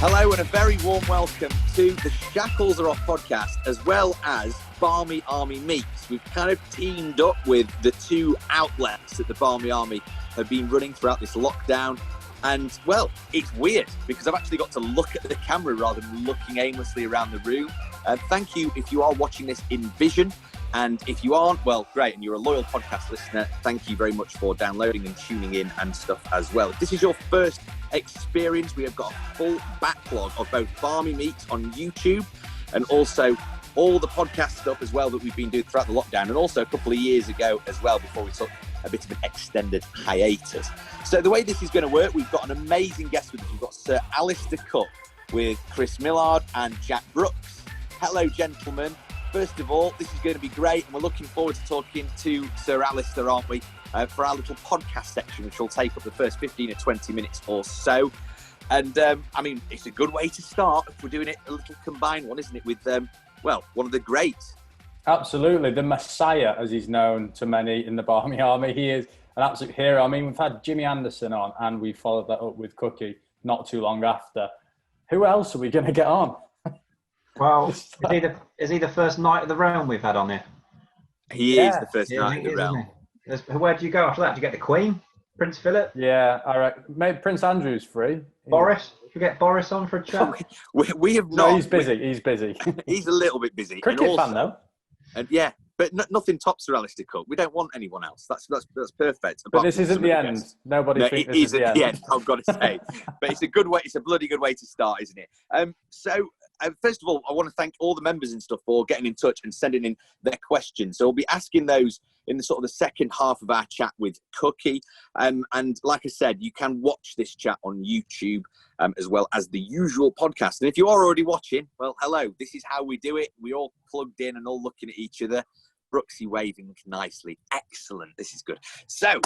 Hello and a very warm welcome to the Shackles Are Off podcast, as well as Barmy Army Meets. We've kind of teamed up with the two outlets that the Barmy Army have been running throughout this lockdown. And, well, it's weird because I've actually got to look at the camera rather than looking aimlessly around the room. Thank you if you are watching this in vision. And if you aren't, well, great, and you're a loyal podcast listener, thank you very much for downloading and tuning in and stuff as well. If this is your first experience, we have got a full backlog of both Barmy Meets on YouTube and also all the podcast stuff as well that we've been doing throughout the lockdown, and also a couple of years ago as well before we took a bit of an extended hiatus. So the way this is going to work, we've got an amazing guest with us. We've got Sir Alastair Cook with Chris Millard and Jack Brooks. Hello, gentlemen. First of all, this is going to be great, and we're looking forward to talking to Sir Alastair, aren't we, for our little podcast section, which will take up the first 15 or 20 minutes or so. And, I mean, it's a good way to start if we're doing it a little combined one, isn't it, with, well, one of the greats. Absolutely. The Messiah, as he's known to many in the Barmy Army. He is an absolute hero. I mean, we've had Jimmy Anderson on, and we followed that up with Cookie not too long after. Who else are we going to get on? Well, is he the first Knight of the Realm we've had on here? He is the first Knight of the Realm. Where do you go after that? Do you get the Queen? Prince Philip? Yeah, all right. Maybe Prince Andrew's free. Boris? Should we get Boris on for a chat? We have not. No, he's busy. He's busy. He's a little bit busy. Cricket fan, though. And yeah, but nothing tops Sir Alastair Cook. We don't want anyone else. That's perfect. But this isn't the end. Nobody thinks this is the end. I've got to say. But it's a good way. It's a bloody good way to start, isn't it? First of all, I want to thank all the members and stuff for getting in touch and sending in their questions. So we'll be asking those in the sort of the second half of our chat with Cookie. And like I said, you can watch this chat on YouTube as well as the usual podcast. And if you are already watching, well, hello. This is how we do it. We all plugged in and all looking at each other. Brooksy waving nicely. Excellent. This is good. So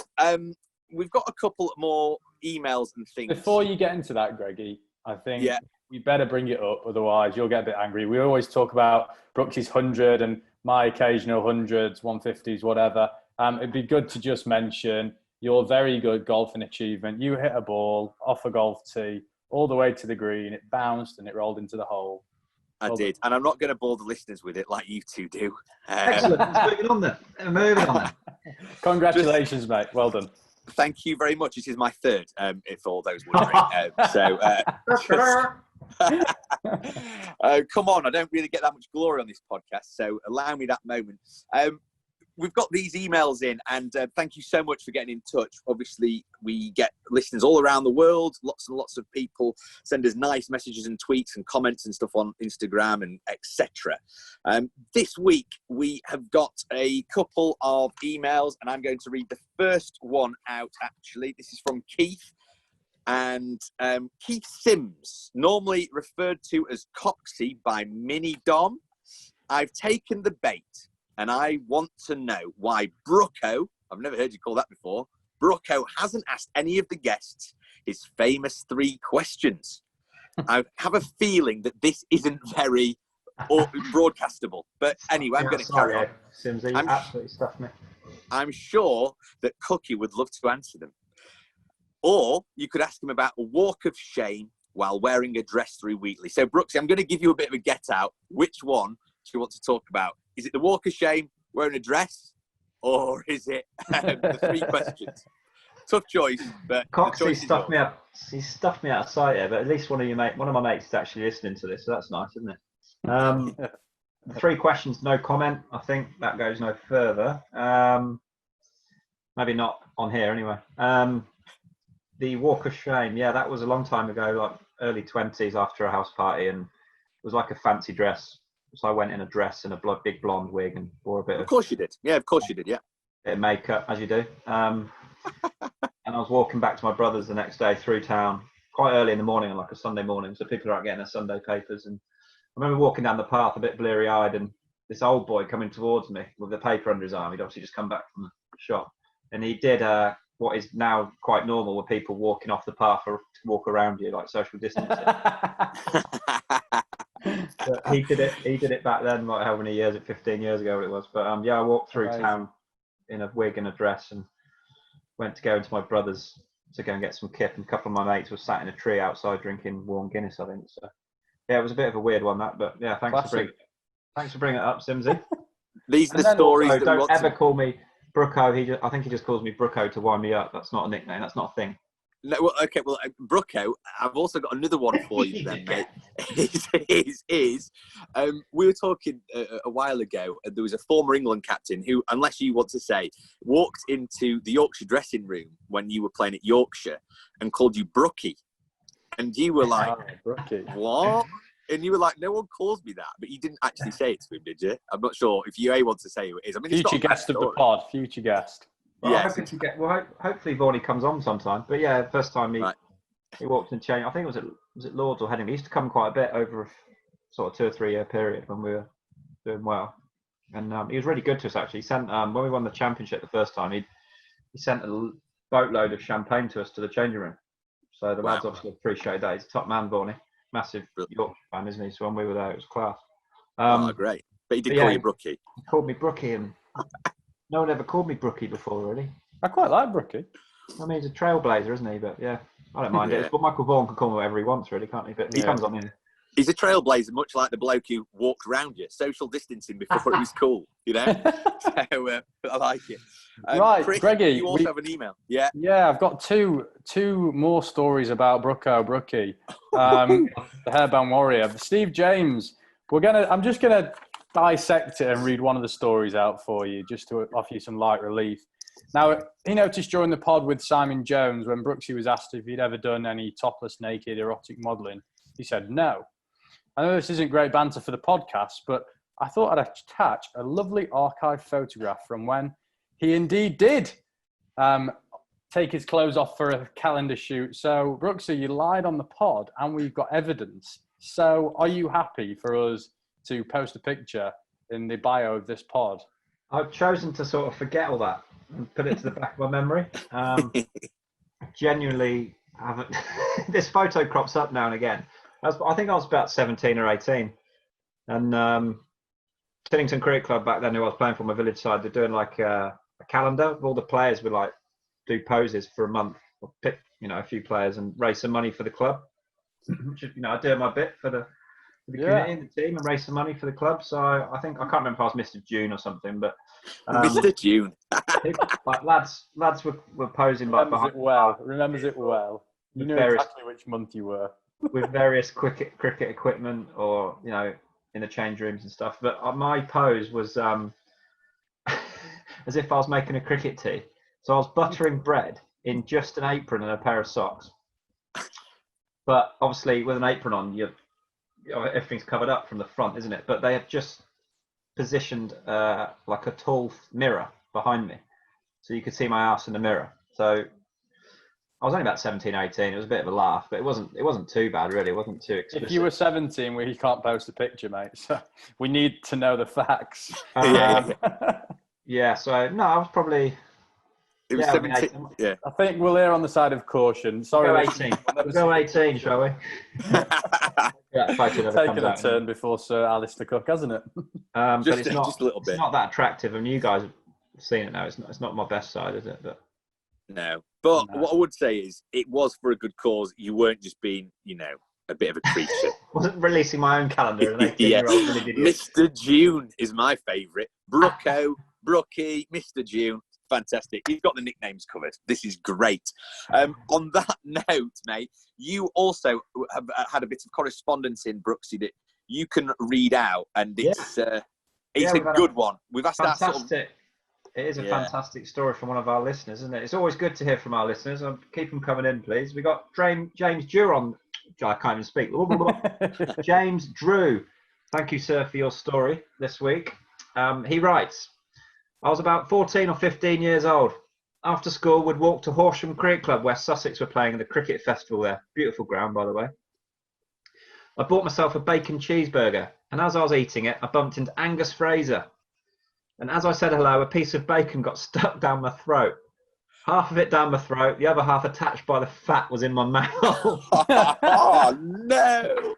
we've got a couple more emails and things. Before you get into that, Greggy, I think we better bring it up. Otherwise, you'll get a bit angry. We always talk about Brooksy's 100 and my occasional 100s, 150s, whatever. It'd be good to just mention your very good golfing achievement. You hit a ball off a golf tee all the way to the green. It bounced and it rolled into the hole. I did. And I'm not going to bore the listeners with it like you two do. Excellent. Moving on then. Congratulations, mate. Well done. Thank you very much. This is my third, if all those wondering. Come on, I don't really get that much glory on this podcast, so allow me that moment. We've got these emails in, and thank you so much for getting in touch. Obviously, we get listeners all around the world. Lots and lots of people send us nice messages and tweets and comments and stuff on Instagram and etc. This week, we have got a couple of emails, and I'm going to read the first one out, actually. This is from Keith. And Keith Sims, normally referred to as Coxie by Mini Dom. I've taken the bait. And I want to know why Brooko, I've never heard you call that before, Brooko hasn't asked any of the guests his famous 3 questions. I have a feeling that this isn't very broadcastable. But anyway, I'm going to carry on. Sims, you absolutely stuffed me. I'm sure that Cookie would love to answer them. Or you could ask him about a walk of shame while wearing a dress through Wheatley. So, Brooksy, I'm going to give you a bit of a get out. Which one do you want to talk about? Is it the walk of shame wearing a dress, or is it the 3 questions? Tough choice, but Coxie stuffed me up. He stuffed me out of sight here, but at least one of my mates is actually listening to this, so that's nice, isn't it? The 3 questions, no comment. I think that goes no further. Maybe not on here anyway. The walk of shame, that was a long time ago, like early 20s after a house party, and it was like a fancy dress. So I went in a dress and a big blonde wig and wore a bit of... Of course you did. Yeah, of course you did, yeah. Bit of makeup, as you do. And I was walking back to my brother's the next day through town, quite early in the morning, on like a Sunday morning, so people are out getting their Sunday papers. And I remember walking down the path a bit bleary-eyed, and this old boy coming towards me with the paper under his arm. He'd obviously just come back from the shop. And he did what is now quite normal with people walking off the path or to walk around you, like social distancing. But he did it back then, like how many years, 15 years ago it was. But I walked through town in a wig and a dress and went to go into my brother's to go and get some kip, and a couple of my mates were sat in a tree outside drinking warm Guinness, I think. So yeah, it was a bit of a weird one, that, but yeah, thanks for bringing it up, Simsy. These are the stories also, that don't ever call me Brooko. I think he just calls me Brooko to wind me up. That's not a nickname. That's not a thing. No, well, okay, well, Brooko, I've also got another one for you then, mate. We were talking a while ago, and there was a former England captain who, unless you want to say, walked into the Yorkshire dressing room when you were playing at Yorkshire and called you Brookie. And you were like, Brookie. What? And you were like, no one calls me that. But you didn't actually say it to him, did you? I'm not sure if you're able to say who it is. I mean, future guest of the pod, future guest. Well, yes. Hopefully Vaughan comes on sometime. But yeah, first time he walked in change. I think was it Lords or Headingley. He used to come quite a bit over a sort of 2 or 3 year period when we were doing well. And he was really good to us, actually. He sent when we won the championship the first time, he sent a boatload of champagne to us to the changing room. So the lads obviously appreciate that. He's a top man, Vaughan. Massive Yorkshire fan, isn't he? So when we were there, it was class. Great. But he did call you Brookie. He called me Brookie, and no one ever called me Brookie before, really. I quite like Brookie. I mean, he's a trailblazer, isn't he? But yeah, I don't mind it. But Michael Vaughan can call me whatever he wants, really, can't he? But he comes on here. He's a trailblazer, much like the bloke who walked around you, social distancing before it was cool, you know? So I like it. Right, Chris, Greggy. You also have an email. Yeah. Yeah, I've got two more stories about Brookie, the hairband warrior. Steve James. I'm just gonna dissect it and read one of the stories out for you, just to offer you some light relief. Now, he noticed during the pod with Simon Jones, when Brooksy was asked if he'd ever done any topless, naked, erotic modelling, he said no. I know this isn't great banter for the podcast, but I thought I'd attach a lovely archive photograph from when he indeed did take his clothes off for a calendar shoot. So, Brooksy, you lied on the pod, and we've got evidence. So, are you happy for us to post a picture in the bio of this pod? I've chosen to sort of forget all that and put it to the back of my memory. Genuinely haven't. This photo crops up now and again. I think I was about 17 or 18. And Tillington Cricket Club back then, who I was playing for my village side, they're doing like a calendar of all the players would like do poses for a month, or pick, a few players and raise some money for the club. Which, I do my bit for the community and the team and raise some money for the club. So I think, I can't remember if I was Mr. June or something, but Mr. June. Like lads were posing remembers it well. You knew exactly which month you were. With various cricket equipment, or in the change rooms and stuff. But my pose was as if I was making a cricket tee. So I was buttering bread in just an apron and a pair of socks. But obviously, with an apron on, everything's covered up from the front, isn't it? But they had just positioned like a tall mirror behind me, so you could see my ass in the mirror. So I was only about 17, 18. It was a bit of a laugh, but it wasn't too bad, really. It wasn't too explicit. If you were 17, we can't post a picture, mate. So we need to know the facts. Yeah. So no, I was probably. It was 17. Yeah. I think we'll err on the side of caution. Sorry. Go 18, shall we? Taking a turn before Sir Alastair Cook, hasn't it? But it's not just a little bit. It's not that attractive, and you guys have seen it now. It's not my best side, is it? But no. But what I would say is, it was for a good cause. You weren't just being, a bit of a creature. Wasn't releasing my own calendar. An 18-year-old really did. Mr. June is my favourite. Brookie, Mr. June. Fantastic. He's got the nicknames covered. This is great. On that note, mate, you also have had a bit of correspondence in Brooksy that you can read out, and it's a good one. We've asked that sort of... It is a fantastic story from one of our listeners, isn't it? It's always good to hear from our listeners. Keep them coming in, please. We got James Drew on. I can't even speak. James Drew. Thank you, sir, for your story this week. He writes, I was about 14 or 15 years old. After school, we'd walk to Horsham Cricket Club, where Sussex were playing in the cricket festival there. Beautiful ground, by the way. I bought myself a bacon cheeseburger, and as I was eating it, I bumped into Angus Fraser. And as I said hello, a piece of bacon got stuck down my throat. Half of it down my throat, the other half attached by the fat was in my mouth. Oh, no!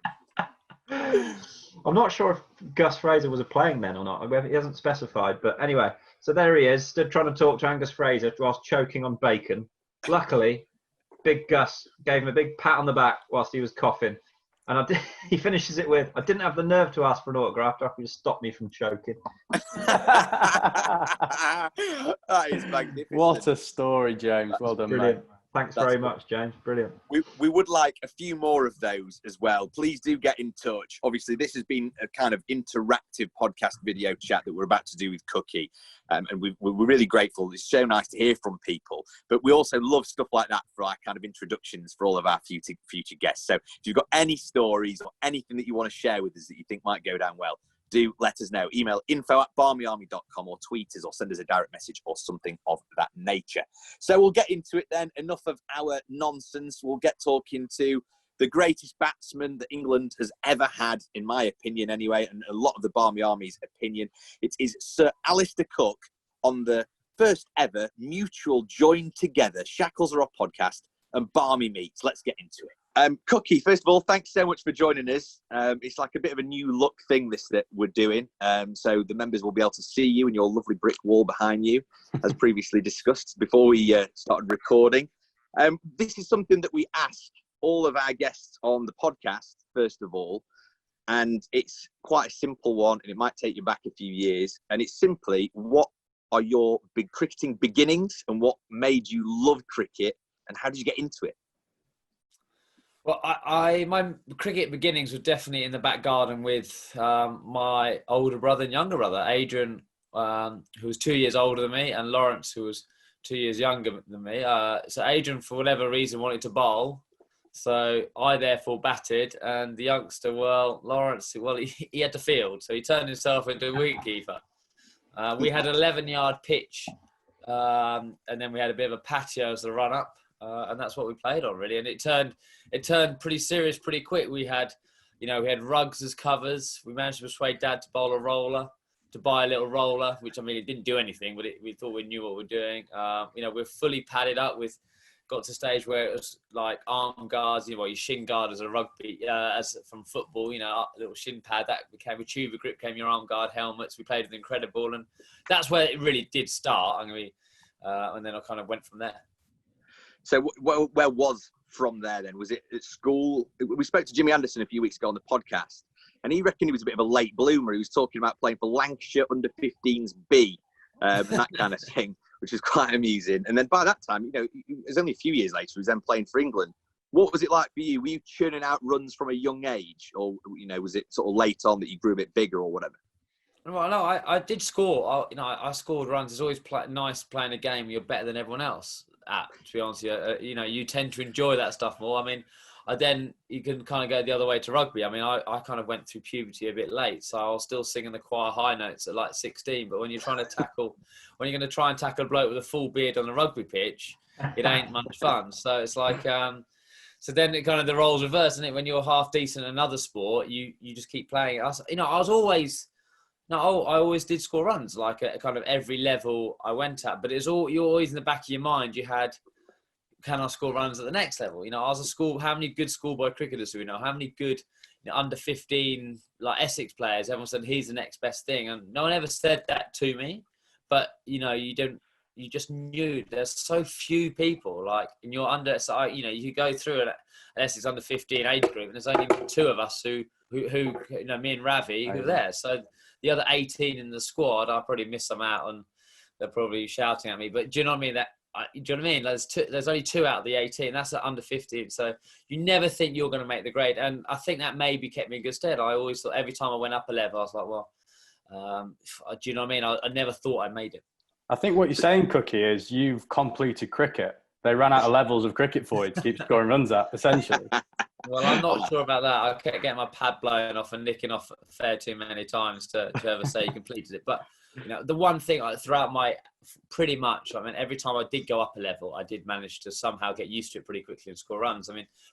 I'm not sure if Gus Fraser was playing then or not. He hasn't specified. But anyway, so there he is, stood trying to talk to Angus Fraser whilst choking on bacon. Luckily, Big Gus gave him a big pat on the back whilst he was coughing. And he finishes it with, I didn't have the nerve to ask for an autograph after he stopped me from choking. That is magnificent. What a story, James. That's well done, brilliant. mate. Thanks very much, James. Brilliant. We would like a few more of those as well. Please do get in touch. Obviously, this has been a kind of interactive podcast video chat that we're about to do with Cookie. And we're really grateful. It's so nice to hear from people. But we also love stuff like that for our kind of introductions for all of our future guests. So if you've got any stories or anything that you want to share with us that you think might go down well, do let us know. Email info@barmyarmy.com or tweet us or send us a direct message or something of that nature. So we'll get into it then. Enough of our nonsense. We'll get talking to the greatest batsman that England has ever had, in my opinion anyway, and a lot of the Barmy Army's opinion. It is Sir Alastair Cook on the first ever mutual joined together Shackles Are Off podcast and Barmy Meets. Let's get into it. Cookie, first of all, thanks so much for joining us. It's like a bit of a new look thing that we're doing. So the members will be able to see you and your lovely brick wall behind you, as previously discussed before we started recording. This is something that we ask all of our guests on the podcast, first of all. And it's quite a simple one, and it might take you back a few years. And it's simply, what are your big cricketing beginnings and what made you love cricket and how did you get into it? Well, my cricket beginnings were definitely in the back garden with my older brother and younger brother, Adrian, who was 2 years older than me, and Lawrence, who was 2 years younger than me. So Adrian, for whatever reason, wanted to bowl. So I therefore batted, and the youngster, Lawrence, he had to field. So he turned himself into a wicketkeeper. We had an 11-yard pitch, and then we had a bit of a patio as the run-up. And that's what we played on, really. And it turned pretty serious pretty quick. We had rugs as covers. We managed to persuade Dad to bowl a roller, to buy a little roller, which, I mean, it didn't do anything, but we thought we knew what we were doing. We're fully padded up got to a stage where it was like arm guards, your shin guard as a rugby, as from football, a little shin pad, that became a tuba grip, became your arm guard helmets. We played with Incredible, and that's where it really did start. And then I kind of went from there. So where was from there then? Was it at school? We spoke to Jimmy Anderson a few weeks ago on the podcast, and he reckoned he was a bit of a late bloomer. He was talking about playing for Lancashire under-15s B, and that kind of thing, which was quite amusing. And then by that time, it was only a few years later, he was then playing for England. What was it like for you? Were you churning out runs from a young age, or was it sort of late on that you grew a bit bigger or whatever? Well, no, I did score. I scored runs. It's always nice playing a game you're better than everyone else at, to be honest with you. You tend to enjoy that stuff more. You can kind of go the other way to rugby. I kind of went through puberty a bit late, so I was still singing the choir high notes at like 16. But when you're going to try and tackle a bloke with a full beard on a rugby pitch, it ain't much fun. So it's like, so then it kind of the roles reverse, isn't it? When you're half decent in another sport, you just keep playing. I always did score runs, like at kind of every level I went at. But you're always in the back of your mind. You had, can I score runs at the next level? I was a school. How many good schoolboy cricketers do we know? How many good under 15 like Essex players? Everyone said he's the next best thing, and no one ever said that to me. But you just knew there's so few people like in your under. So you go through an Essex under 15 age group, and there's only two of us who me and Ravi who are there. So the other 18 in the squad, I probably missed them out, and they're probably shouting at me. But do you know what I mean? Do you know what I mean? There's only two out of the 18. That's at under 15. So you never think you're going to make the grade. And I think that maybe kept me in good stead. I always thought every time I went up a level, I was like, do you know what I mean? I never thought I made it. I think what you're saying, Cookie, is you've completed cricket. They ran out of levels of cricket for you to keep scoring runs at, essentially. Well, I'm not sure about that. I kept getting my pad blown off and nicking off fair too many times to ever say you completed it. But, the one thing throughout pretty much, every time I did go up a level, I did manage to somehow get used to it pretty quickly and score runs.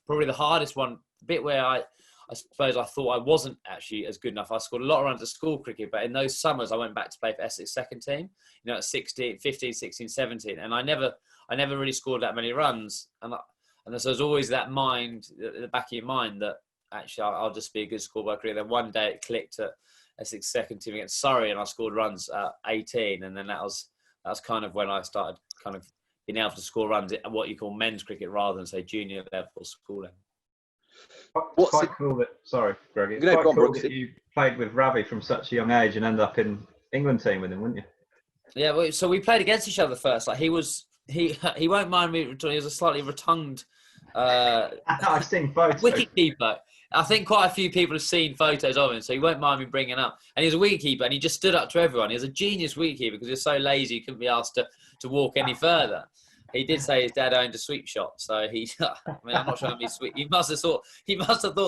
Probably the hardest one, the bit where I suppose I thought I wasn't actually as good enough. I scored a lot of runs at school cricket, but in those summers I went back to play for Essex second team, at 15, 16, 17. And I never really scored that many runs. And so there's always that mind, at the back of your mind, that actually I'll just be a good schoolboy cricketer. Then one day it clicked at Essex second team against Surrey, and I scored runs at 18. And then that was kind of when I started kind of being able to score runs at what you call men's cricket rather than say junior level schooling. It's quite cool that, sorry, Greggy, it's quite cool that you played with Ravi from such a young age and ended up in England team with him, wouldn't you? Yeah, well, so we played against each other first. Like he won't mind me. He was a slightly rotund. I've seen photos. Wicketkeeper. I think quite a few people have seen photos of him, so he won't mind me bringing up. And he was a wicketkeeper, and he just stood up to everyone. He was a genius wicketkeeper because he was so lazy he couldn't be asked to walk any further. He did say his dad owned a sweet shop, so he. I mean, I'm not sure how many sweet. He must have thought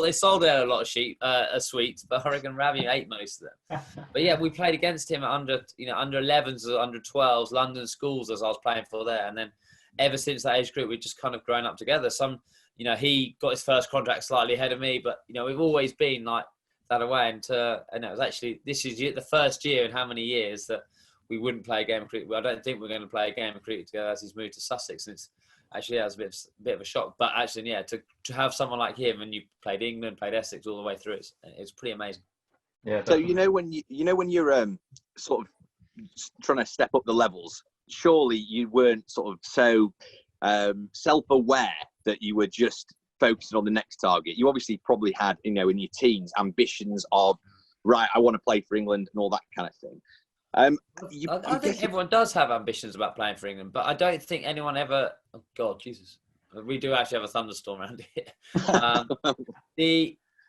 they sold out a lot of sweets, but I reckon Ravi ate most of them. But yeah, we played against him at under 11s or under 12s, London schools as I was playing for there, and then ever since that age group, we've just kind of grown up together. He got his first contract slightly ahead of me, but we've always been like that away. And it was actually this is the first year in how many years that we wouldn't play a game of cricket. I don't think we're going to play a game of cricket together as he's moved to Sussex. And it's actually, it was a bit of a shock. But actually, yeah, to have someone like him, and you played England, played Essex all the way through, it's pretty amazing. Yeah. Definitely. So when you're sort of trying to step up the levels, surely you weren't sort of so self-aware that you were just focusing on the next target. You obviously probably had, in your teens, ambitions of, right, I want to play for England and all that kind of thing. I think everyone does have ambitions about playing for England, but I don't think anyone ever. Oh God, Jesus! We do actually have a thunderstorm around here.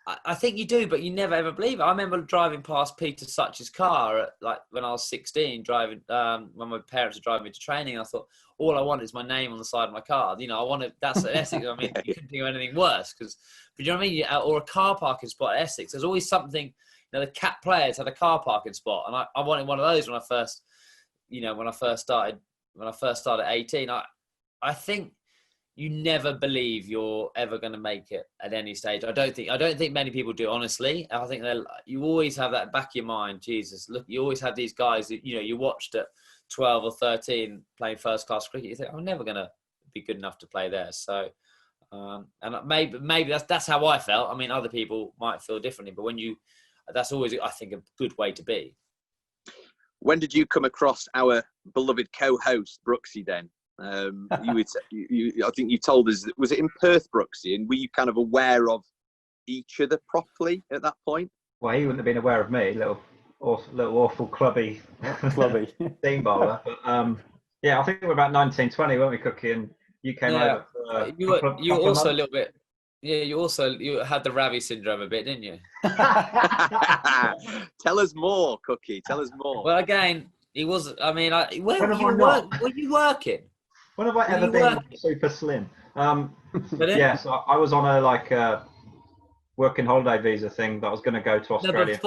I think you do, but you never ever believe it. I remember driving past Peter Such's car when I was 16, driving when my parents were driving me to training. And I thought, all I want is my name on the side of my car. I want that's at Essex. I mean, you couldn't think of anything worse but you know what I mean? Or a car parking spot at Essex. There's always something. The Cat players had a car parking spot, and I wanted one of those when I first started at 18. I think you never believe you're ever going to make it at any stage. I don't think many people do, honestly. I think you always have that back of your mind. Jesus, look, you always have these guys that you watched at 12 or 13 playing first class cricket. You think, I'm never going to be good enough to play there. So, and maybe that's how I felt. I mean, other people might feel differently, but that's always, I think, a good way to be. When did you come across our beloved co-host Brooksy then? I think you told us, was it in Perth, Brooksy? And were you kind of aware of each other properly at that point? Well, he wouldn't have been aware of me, little awful clubby steam bowler. But yeah, I think we were about 19, 20, weren't we, Cookie? And you came over. For you were also a little bit. Yeah, you had the Ravi syndrome a bit, didn't you? Tell us more, Cookie. Tell us more. Well, again, he was. I mean, where were you working? When have I ever been super slim? Yeah, so I was on a working holiday visa thing that I was going to go to Australia.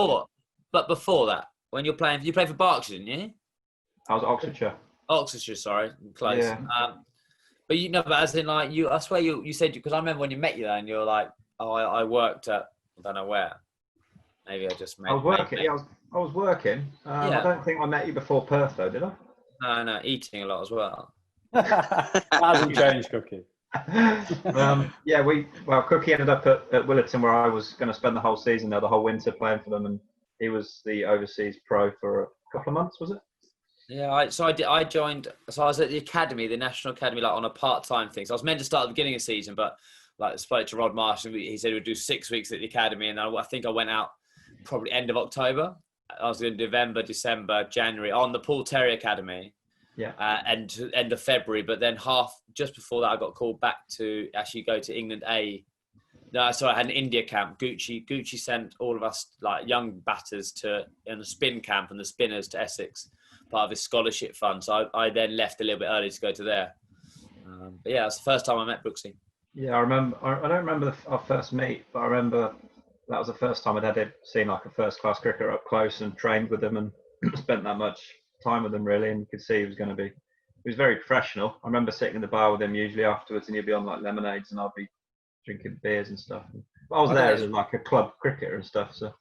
But before that, when you played for Berkshire, didn't you? I was at Oxfordshire. Oxfordshire, sorry, close. Yeah. But but as in I swear you said, because I remember when you met you there and you were like, oh, I worked at, I don't know where. Maybe I just made. I was working. Yeah, I was working. I don't think I met you before Perth though, did I? No, eating a lot as well. That hasn't changed, Cookie. Cookie ended up at Willerton, where I was going to spend the whole season there, the whole winter playing for them, and he was the overseas pro for a couple of months, was it? Yeah, I joined. So I was at the academy, the National Academy, on a part-time thing. So I was meant to start at the beginning of the season, but I spoke to Rod Marsh, and he said we'd do 6 weeks at the academy, and I think I went out probably end of October. I was in November, December, January on the Paul Terry Academy. Yeah. And end of February, but then just before that, I got called back to actually go to England A. No, so I had an India camp. Gucci sent all of us young batters in the spin camp and the spinners to Essex, part of his scholarship fund. So I then left a little bit early to go to there. But yeah, that's the first time I met Brooksy. Yeah, I remember. I don't remember our first meet, but I remember that was the first time I'd seen a first-class cricketer up close and trained with him and spent that much time with him, really. And you could see he was very professional. I remember sitting in the bar with him usually afterwards, and he'd be on lemonades and I'd be drinking beers and stuff. But I was there as a club cricketer and stuff. So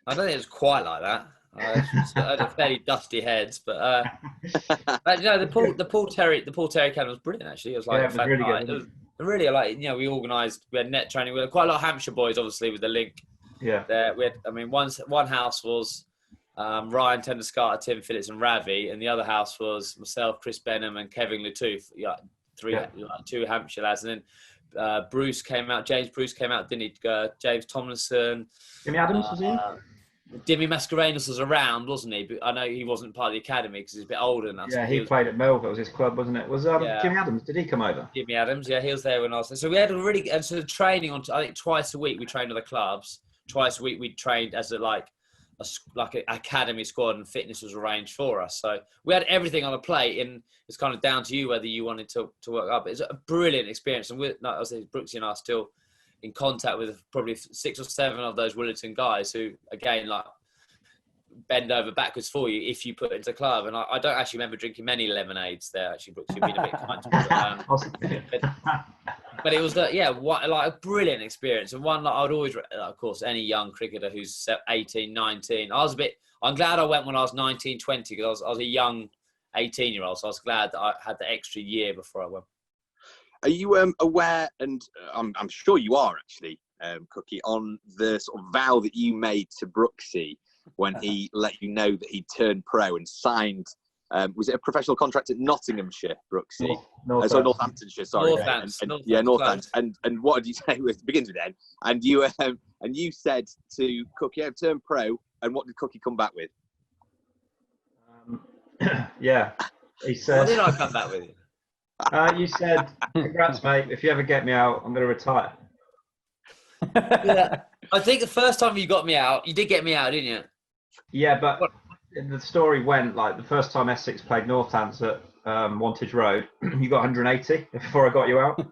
I don't think it was quite like that. I had a fairly dusty heads, but the Paul Terry Academy was brilliant. Actually, it was it was really good. It was really we organised. We had net training. We had quite a lot of Hampshire boys, obviously, with the link. Yeah. There we had. I mean, one house was Ryan Tenderscarter, Tim Phillips, and Ravi, and the other house was myself, Chris Benham, and Kevin Latooth. Yeah, two Hampshire lads, and then Bruce came out. James Bruce came out, didn't he? James Tomlinson. Jimmy Adams was in. Dimmy Mascarenas was around, wasn't he? But I know he wasn't part of the academy because he's a bit older than us. Yeah, he played at Melville. It was his club, wasn't it? Was Jimmy Adams? Did he come over? Jimmy Adams, yeah, he was there when I was there. So we had and so training on. I think twice a week we trained with the clubs. Twice a week we trained as an academy squad, and fitness was arranged for us. So we had everything on a plate, and it's kind of down to you whether you wanted to work up. It's a brilliant experience, and I was Brooksy and I are still in contact with probably 6 or 7 of those Willerton guys who, again, like bend over backwards for you if you put it into club. And I don't actually remember drinking many lemonades there. Actually, Brooks, you've been a bit kind. But it was a brilliant experience, and one that I would always, of course, any young cricketer who's 18, 19. I'm glad I went when I was 19, 20 because I was a young 18-year-old, so I was glad that I had the extra year before I went. Are you aware, and I'm sure you are actually, Cookie, on the sort of vow that you made to Brooksy when he let you know that he turned pro and signed, was it a professional contract at Nottinghamshire, Brooksy? Northamptonshire, sorry. Northampton. And what did you say? It begins with N. And you said to Cookie, I've turned pro, and what did Cookie come back with? Yeah. He said, what did I come back with? You said, congrats, mate. If you ever get me out, I'm going to retire. Yeah. I think the first time you got me out, you did get me out, didn't you? Yeah, but the story went like the first time Essex played Northants at Wantage Road, you got 180 before I got you out.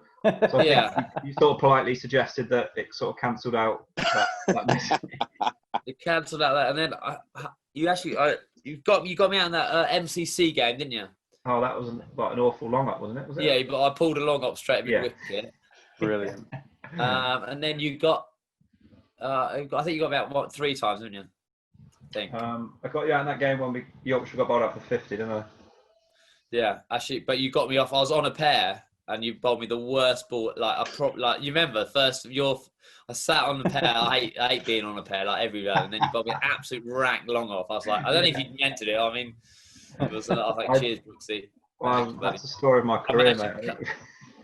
So I think you sort of politely suggested that it sort of cancelled out that It cancelled out that, and then you got me out in that MCC game, didn't you? Oh, that was like an awful long up, wasn't it? Was it? Yeah, but I pulled a long up straight at wicket. Brilliant. And then you got, I think you got me out 3 times, didn't you? I think. I got you out in that game when Yorkshire got bowled out for 50, didn't I? Yeah, actually, but you got me off. I was on a pair, and you bowled me the worst ball. You remember I sat on the pair. I hate being on a pair like everywhere, and then you bowled me an absolute rank long off. I was like, I don't know if you meant to do it. I mean, it was. I was like, cheers, Brooksy. Well, that's the story of my career, mate.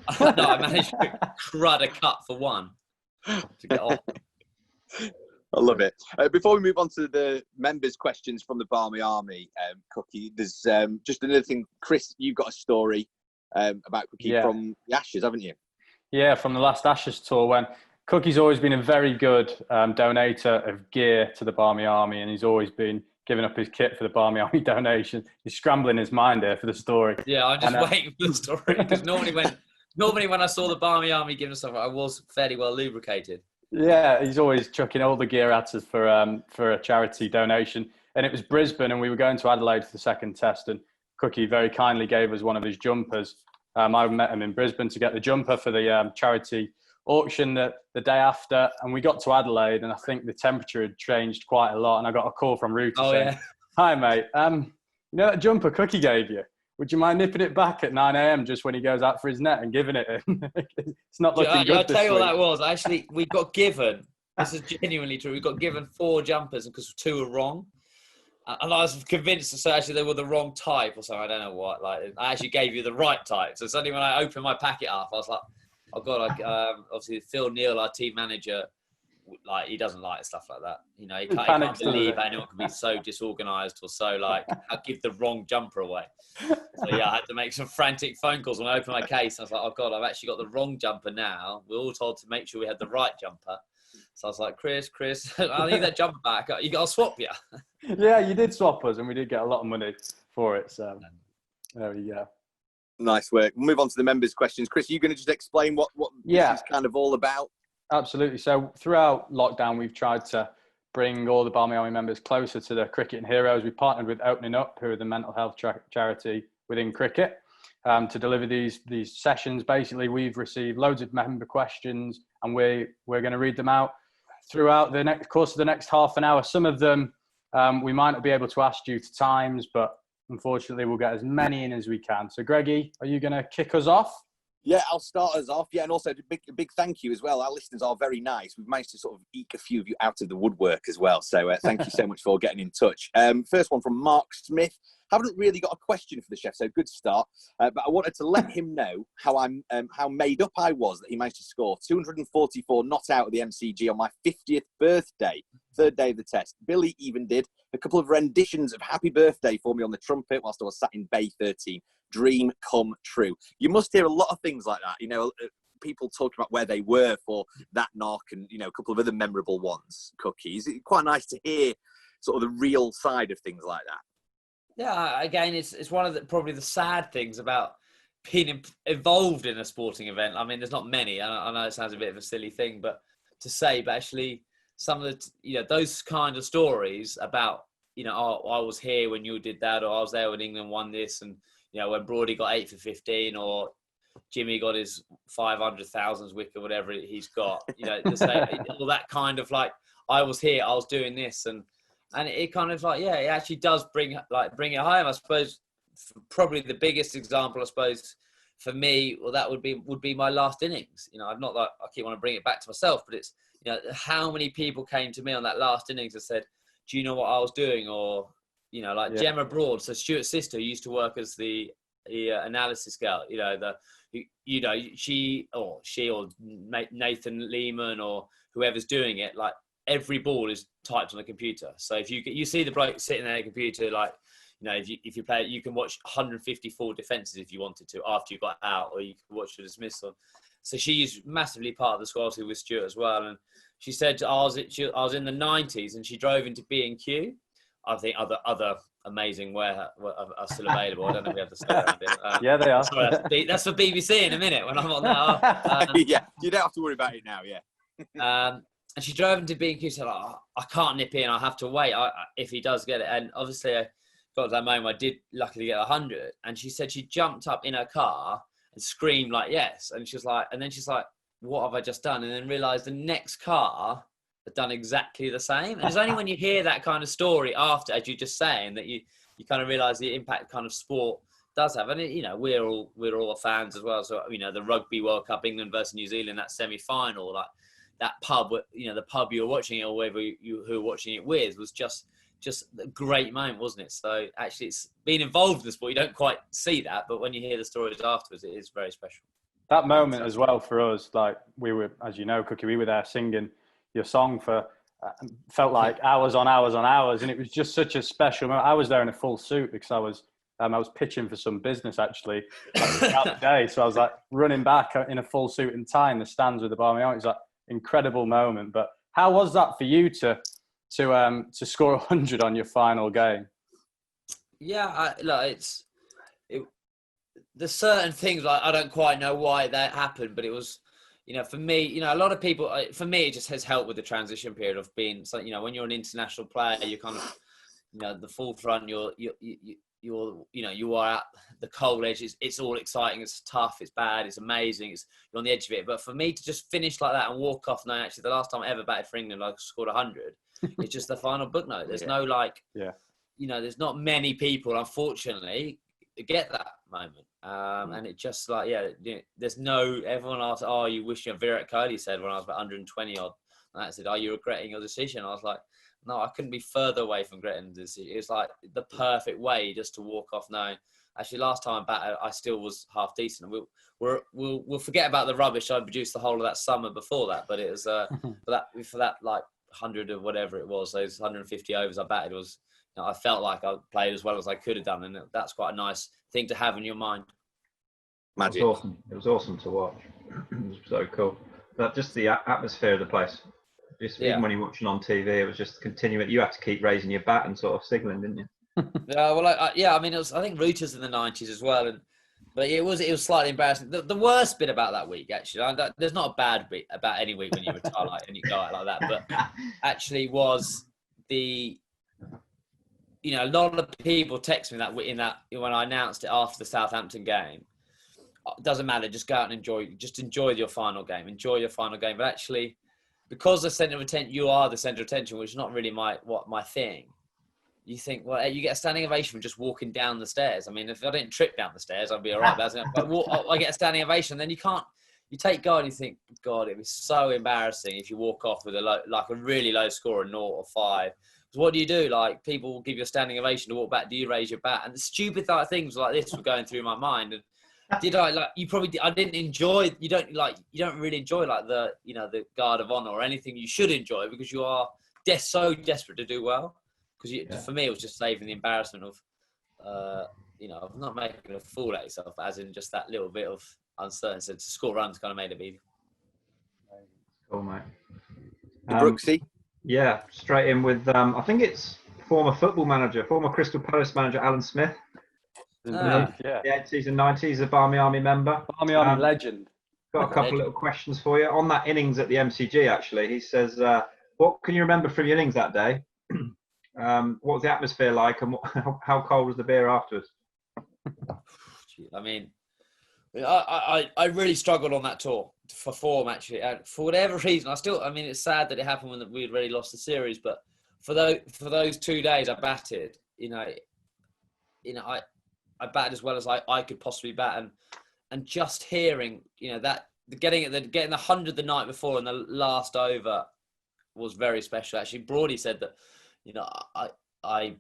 I managed to crud a cut for one to get off. I love it. Before we move on to the members' questions from the Barmy Army, Cookie, there's just another thing. Chris, you've got a story about Cookie from the Ashes, haven't you? Yeah, from the last Ashes tour, when Cookie's always been a very good donator of gear to the Barmy Army, and he's always been giving up his kit for the Barmy Army donation. He's scrambling his mind here for the story. Yeah, I'm just waiting for the story, because normally when I saw the Barmy Army giving stuff, I was fairly well lubricated. Yeah, he's always chucking all the gear at us for a charity donation. And it was Brisbane, and we were going to Adelaide for the second test, and Cookie very kindly gave us one of his jumpers. I met him in Brisbane to get the jumper for the charity auction the day after, and we got to Adelaide, and I think the temperature had changed quite a lot, and I got a call from Rooter saying, "Hi mate, you know that jumper Cookie gave you? Would you mind nipping it back at 9 a.m. just when he goes out for his net and giving it in?" It's not looking good. I'll tell you what that was. Actually, we got given, this is genuinely true, we got given 4 jumpers because 2 were wrong. And I was convinced, so actually they were the wrong type or something. I don't know what. Like, I actually gave you the right type. So suddenly when I opened my packet up, I was like, oh God, obviously Phil Neal, our team manager, like, he doesn't like stuff like that. You know, he can't believe anyone can be so disorganised or so, like, I'll give the wrong jumper away. So yeah, I had to make some frantic phone calls when I opened my case. I was like, oh God, I've actually got the wrong jumper now. We're all told to make sure we had the right jumper. So I was like, Chris, I need that jumper back. You got to swap, yeah. Yeah, you did swap us, and we did get a lot of money for it. So there we go. Nice work. We'll move on to the members' questions. Chris, are you going to just explain what this is kind of all about? Absolutely. So throughout lockdown, we've tried to bring all the Barmy Army members closer to the cricketing heroes. We partnered with Opening Up, who are the mental health charity within cricket, to deliver these sessions. Basically, we've received loads of member questions, and we're going to read them out throughout the course of the next half an hour. Some of them we might not be able to ask due to times, but unfortunately we'll get as many in as we can. So Greggy, are you going to kick us off? Yeah, I'll start us off. Yeah, and also a big thank you as well. Our listeners are very nice. We've managed to sort of eke a few of you out of the woodwork as well. So thank you so much for getting in touch. First one from Mark Smith. Haven't really got a question for the chef, so good start. But I wanted to let him know how made up I was that he managed to score 244 not out of the MCG on my 50th birthday, third day of the test. Billy even did a couple of renditions of Happy Birthday for me on the trumpet whilst I was sat in Bay 13. Dream come true. You must hear a lot of things like that. You know, people talking about where they were for that knock and, you know, a couple of other memorable ones, Cookies. It's quite nice to hear sort of the real side of things like that. Yeah, again, it's one of probably the sad things about being involved in a sporting event. I mean, there's not many. I know it sounds a bit of a silly thing, but actually some of the, you know, those kind of stories about, you know, oh, I was here when you did that, or I was there when England won this, and, you know, when Broady got 8 for 15, or Jimmy got his 500,000 wicket, whatever he's got, you know, all that kind of like, I was here, I was doing this, and it kind of like, yeah, it actually does bring it home. I suppose probably the biggest example, I suppose, for me, well, that would be my last innings. You know, I'm not like, I keep wanting to bring it back to myself, but it's, you know, how many people came to me on that last innings and said, do you know what I was doing? Or, you know, like Gemma Broad, so Stuart's sister, who used to work as the analysis girl, you know, she or Nathan Lehman or whoever's doing it, like, every ball is typed on a computer. So if you see the bloke sitting there at a computer, like, you know, if you play it, you can watch 154 defences if you wanted to after you got out, or you can watch the dismissal. So she's massively part of the squad with Stuart as well. And she said I was in the 90s and she drove into B&Q. I think other amazing where are still available. I don't know if we have to say around it. Yeah, they are. Sorry, that's for BBC in a minute when I'm on that. Yeah, you don't have to worry about it now. Yeah. And she drove into B&Q, said, oh, I can't nip in, I'll have to wait if he does get it. And obviously I got to that moment, I did luckily get 100. And she said she jumped up in her car and screamed like, yes. And she's like, what have I just done? And then realised the next car had done exactly the same. And it's only when you hear that kind of story after, as you're just saying, that you kind of realise the impact kind of sport does have. And, you know, we're all fans as well. So, you know, the Rugby World Cup, England versus New Zealand, that semi-final, like, that pub, you know, the pub you were watching it, or whoever who were watching it with, was just a great moment, wasn't it? So actually, it's being involved in the sport, you don't quite see that, but when you hear the stories afterwards, it is very special. That moment as well for us, like, we were, as you know, Cookie, we were there singing your song for felt like hours on hours on hours, and it was just such a special moment. I was there in a full suit because I was pitching for some business actually throughout the day, so I was like running back in a full suit and tie in the stands with the Barmy Army. It was like incredible moment. But how was that for you to score 100 on your final game? Yeah, there's certain things, like, I don't quite know why that happened, but it was, you know, for me, you know, a lot of people, for me, it just has helped with the transition period of being, so, you know, when you're an international player, you kind of, you know, the forefront, you're you know, you are at the cold edge. It's all exciting, it's tough, it's bad, it's amazing, you're on the edge of it. But for me to just finish like that and walk off, no, actually the last time I ever batted for England, I scored 100. It's just the final book note. There's no, like, you know, there's not many people, unfortunately, get that moment. And it just, like, there's no, everyone asked, oh, you wish, you know, Virat Kohli said when I was about 120 odd, and that said, are you regretting your decision? I was like, no, I couldn't be further away from regretting the decision. It was like the perfect way just to walk off knowing, actually, last time I batted, I still was half decent. We'll forget about the rubbish I produced the whole of that summer before that, but it was for that like 100 or whatever it was, those 150 overs I batted, was, you know, I felt like I played as well as I could have done, and that's quite a nice thing to have in your mind. Magic. It was awesome. It was awesome to watch. It was so cool. But just the atmosphere of the place. Just even when you're watching on TV, it was just continuing. You had to keep raising your bat and sort of signalling, didn't you? Yeah, well, I mean, it was, I think Rooters in the 90s as well, but it was slightly embarrassing. The worst bit about that week, actually, there's not a bad bit about any week when you retire and you go out like that, but actually was the, you know, a lot of people text me when I announced it after the Southampton game. It doesn't matter, just go out and enjoy your final game. Enjoy your final game. But actually, because the centre of attention, you are the centre of attention, which is not really my thing. you think, well, you get a standing ovation from just walking down the stairs. I mean, if I didn't trip down the stairs, I'd be all right. But I get a standing ovation. Then you take God and you think, God, it'd be so embarrassing if you walk off with a really low score, a 0 or 5. So what do you do? Like, people will give you a standing ovation to walk back. Do you raise your bat? And the stupid things like this were going through my mind. And I didn't enjoy, you don't really enjoy like the guard of honor or anything you should enjoy, because you are so desperate to do well. Because for me, it was just saving the embarrassment of, of not making a fool out of yourself, as in just that little bit of uncertainty. So to score runs kind of made it easy. Cool, mate. Brooksy? Yeah, straight in with, I think it's former Crystal Palace manager, Alan Smith. Yeah, season 90, he's a Barmy Army member. Barmy Army legend. Got a couple little questions for you. On that innings at the MCG, actually, he says, what can you remember from your innings that day? What was the atmosphere like, and how cold was the beer afterwards? I mean, I really struggled on that tour for form, actually, and for whatever reason. It's sad that it happened when we'd already lost the series, but for those 2 days I batted, I batted as well as I could possibly bat, and just hearing, that getting the 100 the night before in the last over was very special. Actually, Broady said that, I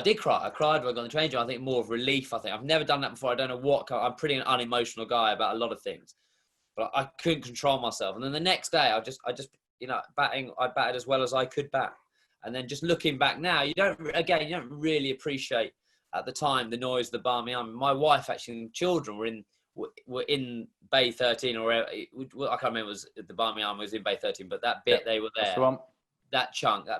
did cry. I cried when I got on the train. I think more of relief. I think I've never done that before. I don't know I'm pretty an unemotional guy about a lot of things, but I couldn't control myself. And then the next day, I just I batted as well as I could bat. And then just looking back now, you don't really appreciate at the time the noise of the Barmy Army. My wife actually and children were in Bay 13, or I can't remember, was the Barmy Army was in Bay 13, but that bit they were there. That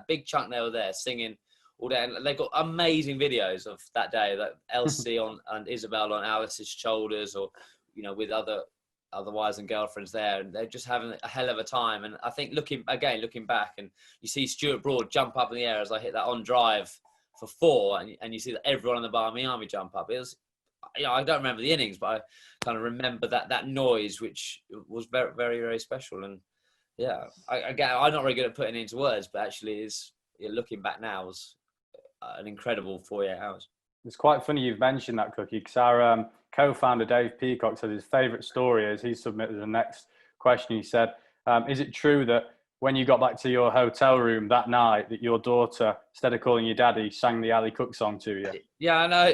big chunk they were there singing all day. And they got amazing videos of that day, that Elsie and Isabel on Alice's shoulders, or with other wives and girlfriends there, and they're just having a hell of a time. And I think looking back, and you see Stuart Broad jump up in the air as I hit that on drive for 4, and you see that everyone in the Barmy Army jump up. It was, I don't remember the innings, but I kind of remember that noise, which was very, very, very special. And yeah, I'm not very good at putting it into words, but actually looking back now, was an incredible 48 hours. It's quite funny you've mentioned that, Cookie, because our co-founder Dave Peacock said his favourite story is he submitted the next question. He said, is it true that when you got back to your hotel room that night, that your daughter, instead of calling you daddy, sang the Ali Cook song to you? Yeah, I know.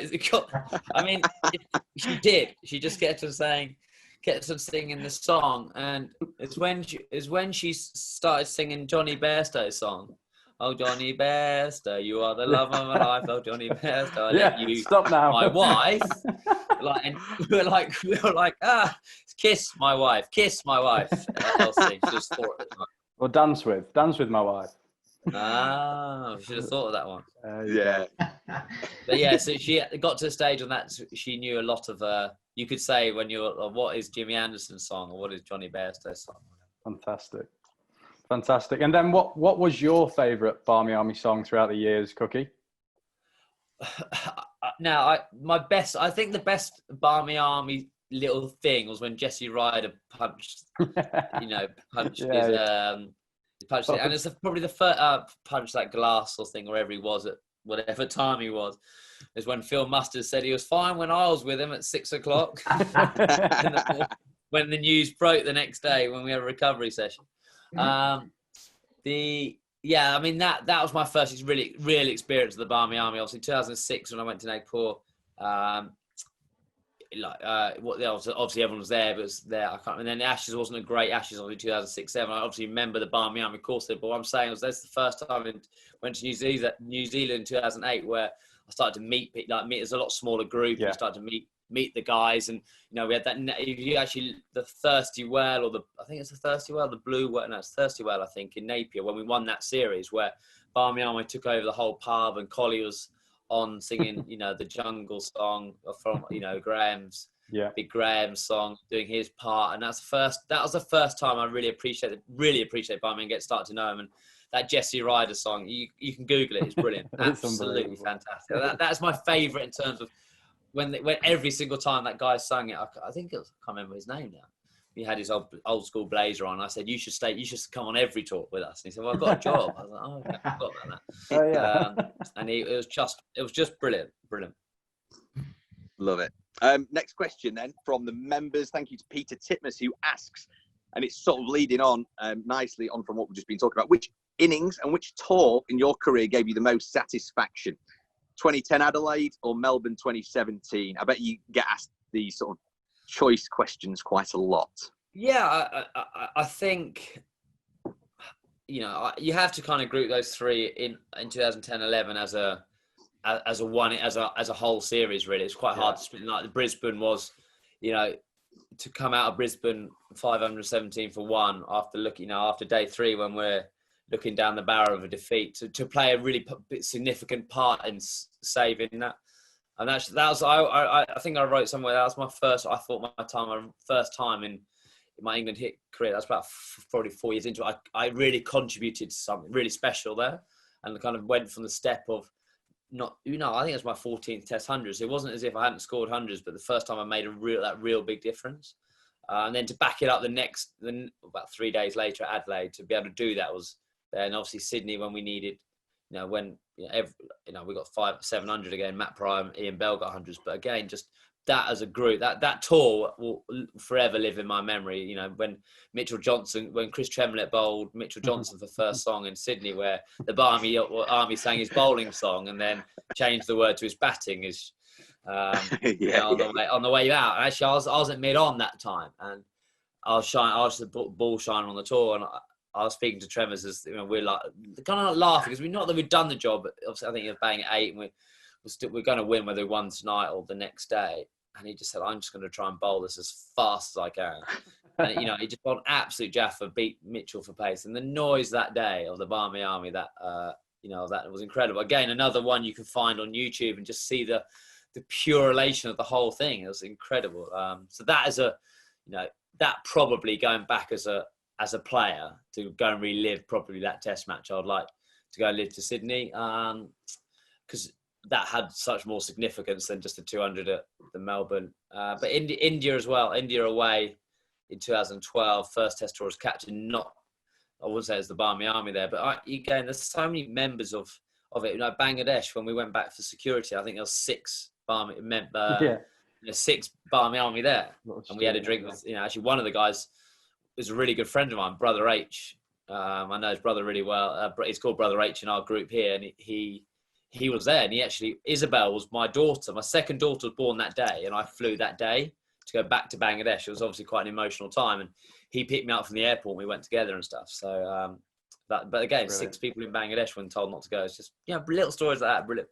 She did. She just kept on singing the song, and it's when she started singing Johnny Bairstow's song. Oh, Johnny Bairstow, you are the love of my life. Oh, Johnny Bairstow, I let you, stop now. My wife. And we were like, kiss my wife. Elsie, just thought it. Or dance with my wife. Ah, I should have thought of that one. Yeah. But yeah, so she got to the stage on that. She knew a lot of. You could say when you're, what is Jimmy Anderson's song, or what is Johnny Bairstow's song? Fantastic. And then what was your favourite Barmy Army song throughout the years, Cookie? Now, I think the best Barmy Army little thing was when Jesse Ryder punched punched it, and it's probably the first punch that glass or thing, wherever he was at whatever time he was, is when Phil Mustard said he was fine when I was with him at 6 o'clock. When the news broke the next day, when we had a recovery session. That was my first really, really experience of the Barmy Army. Obviously, 2006 when I went to Nagpur. Obviously everyone was there, but it was there. I can't. And then the Ashes wasn't a great Ashes. Obviously 2006-07. I obviously remember the Barmy Army course there. But what I'm saying was that's the first time I went to New Zealand in 2008, where I started to meet. It's a lot smaller group. Yeah. You start to meet the guys, and we had that. The Thirsty Well, or I think it's the Thirsty Well, the Blue Well. No, it's Thirsty Well. I think in Napier when we won that series, where Barmy Army took over the whole pub, and Collie was on singing, the Jungle song from, Graham's, Big Graham's song, doing his part. And that was the first time I really appreciate Barmy and started to know him. And that Jesse Ryder song, you can Google it. It's brilliant. Absolutely fantastic. That's my favourite in terms of when every single time that guy sang it. I think I can't remember his name now. he had his old school blazer on. I said, you should come on every tour with us. And he said, well, I've got a job. I was like, oh, okay, I forgot about that. Oh, yeah. And it was just brilliant. Love it. Next question then from the members. Thank you to Peter Titmus, who asks, and it's sort of leading on nicely on from what we've just been talking about, which innings and which tour in your career gave you the most satisfaction? 2010 Adelaide or Melbourne 2017? I bet you get asked these sort of choice questions quite a lot. Yeah, I think, you know, you have to kind of group those three in 2010-11 as a whole series. Really, it's quite hard to split. Like the Brisbane was, you know, to come out of Brisbane 517 for one after day 3 when we're looking down the barrel of a defeat, to play a really significant part in saving that. And that was I think I wrote somewhere, that was my first time in my England hit career. That's about probably 4 years into it. I really contributed to something really special there, and kind of went from the step of I think it was my 14th Test hundreds. It wasn't as if I hadn't scored hundreds, but the first time I made that real big difference. And then to back it up about 3 days later at Adelaide, to be able to do that was there. And obviously Sydney when we needed, we got 700 again. Matt Prime, Ian Bell got hundreds, but again, just that as a group, that tour will forever live in my memory. You know, when Chris Tremlett bowled Mitchell Johnson for first song in Sydney, where the Barmy Army sang his bowling song and then changed the word to his batting on the way out. And actually, I was at mid-on that time, and I was the ball shining on the tour, and I was speaking to Tremors as we're like kind of not laughing because not that we'd done the job, but obviously I think he was bang at 8 and we're going to win whether we won tonight or the next day. And he just said, I'm just going to try and bowl this as fast as I can. And, he just bowled absolute jaffa, beat Mitchell for pace. And the noise that day of the Barmy Army, that was incredible. Again, another one you can find on YouTube and just see the pure elation of the whole thing. It was incredible. So that is that probably going back as a player to go and relive probably that Test match. I'd like to go and live to Sydney because that had such more significance than just the 200 at the Melbourne. But India as well. India away in 2012, first Test tour as captain. I wouldn't say it's the Barmy Army there, but again, there's so many members of it. Bangladesh, when we went back for security, I think there was 6 Barmy Army there, and we had a drink with. Actually, one of the guys was a really good friend of mine, Brother H. I know his brother really well. He's called Brother H in our group here, and he was there, and Isabel was my daughter. My second daughter was born that day, and I flew that day to go back to Bangladesh. It was obviously quite an emotional time, and he picked me up from the airport and we went together and stuff. So, but again, brilliant. 6 people in Bangladesh when told not to go. It's just, little stories like that. Brilliant.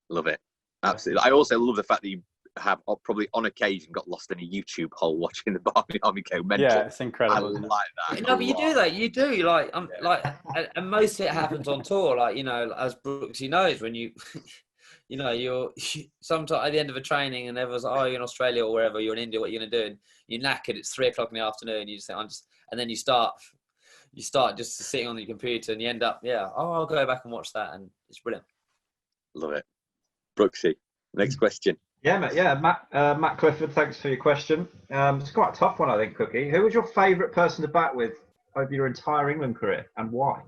Love it. Absolutely. I also love the fact that you have probably on occasion got lost in a YouTube hole watching the Barmy Army go mental. Yeah, it's incredible. I like that. No, but you do that. You do and most of it happens on tour. As Brooksy knows, when you're sometimes at the end of a training and everyone's like, you're in Australia or wherever, you're in India, what are you going to do? And you're knackered. It's 3:00 in the afternoon. You just think, and then you start just sitting on your computer and you end up, I'll go back and watch that, and it's brilliant. Love it. Brooksy, next question. Yeah, mate. Yeah, Matt Clifford, thanks for your question. It's quite a tough one, I think, Cookie. Who was your favourite person to bat with over your entire England career, and why?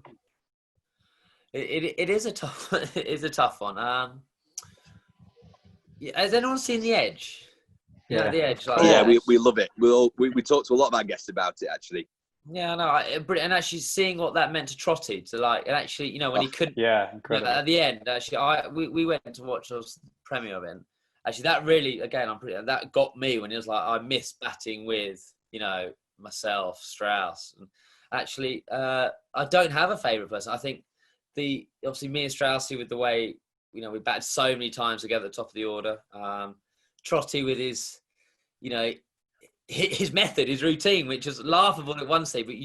It is a tough. It is a tough one. Has anyone seen The Edge? Yeah, The Edge. We love it. We talked to a lot of our guests about it actually. Yeah, no, and actually seeing what that meant to Trotty and actually, when he couldn't. Yeah, incredible. At the end, actually, we went to watch the premiere of it. Actually, that really, again, that got me when it was like, I miss batting with, myself, Strauss. And actually, I don't have a favourite person. I think obviously me and Straussy with the way, we batted so many times together at the top of the order. Trotty with his, his method, his routine, which is laughable at one stage, but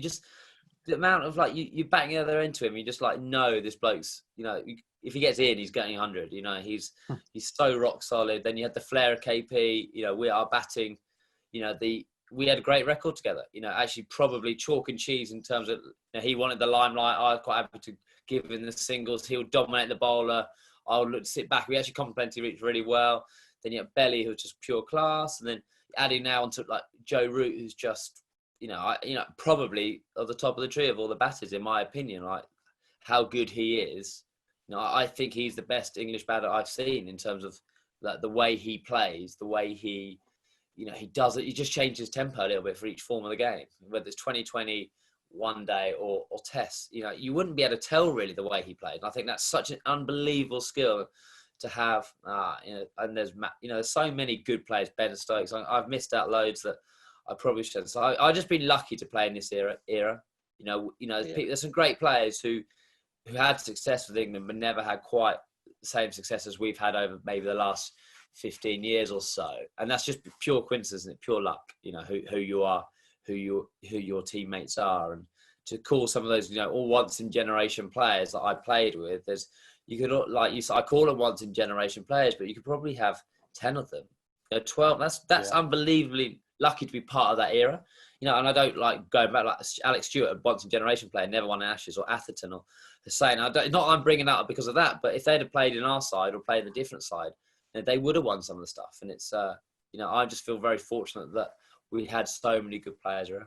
the amount of you bang the other end to him, you just no, this bloke's, if he gets in, he's getting 100. He's so rock solid. Then you had the Flair KP. We are batting. We had a great record together. Actually probably chalk and cheese in terms of he wanted the limelight. I was quite happy to give him the singles. He'll dominate the bowler. I would sit back. We actually complemented each really well. Then you have Belly, who's just pure class, and then adding now onto Joe Root, who's just probably at the top of the tree of all the batters, in my opinion. Like how good he is. I think he's the best English batter I've seen in terms of the way he plays, the way he does it. He just changes tempo a little bit for each form of the game, whether it's 2020, one day or tests. You wouldn't be able to tell really the way he played. And I think that's such an unbelievable skill to have. And there's so many good players. Ben Stokes. I've missed out loads that I probably shouldn't. So I've just been lucky to play in this era. There's some great players who had success with England but never had quite the same success as we've had over maybe the last 15 years or so. And that's just pure coincidence, isn't it? Pure luck, who you are, who your teammates are. And to call some of those, all once in generation players that I played with, I call them once in generation players, but you could probably have 10 of them, 12. That's unbelievably lucky to be part of that era. And I don't like going back like Alex Stewart, a once in generation player, never won an Ashes, or Atherton or Hussain. I'm bringing that up because of that, but if they'd have played in our side or played in a different side, they would have won some of the stuff. And it's, I just feel very fortunate that we had so many good players around.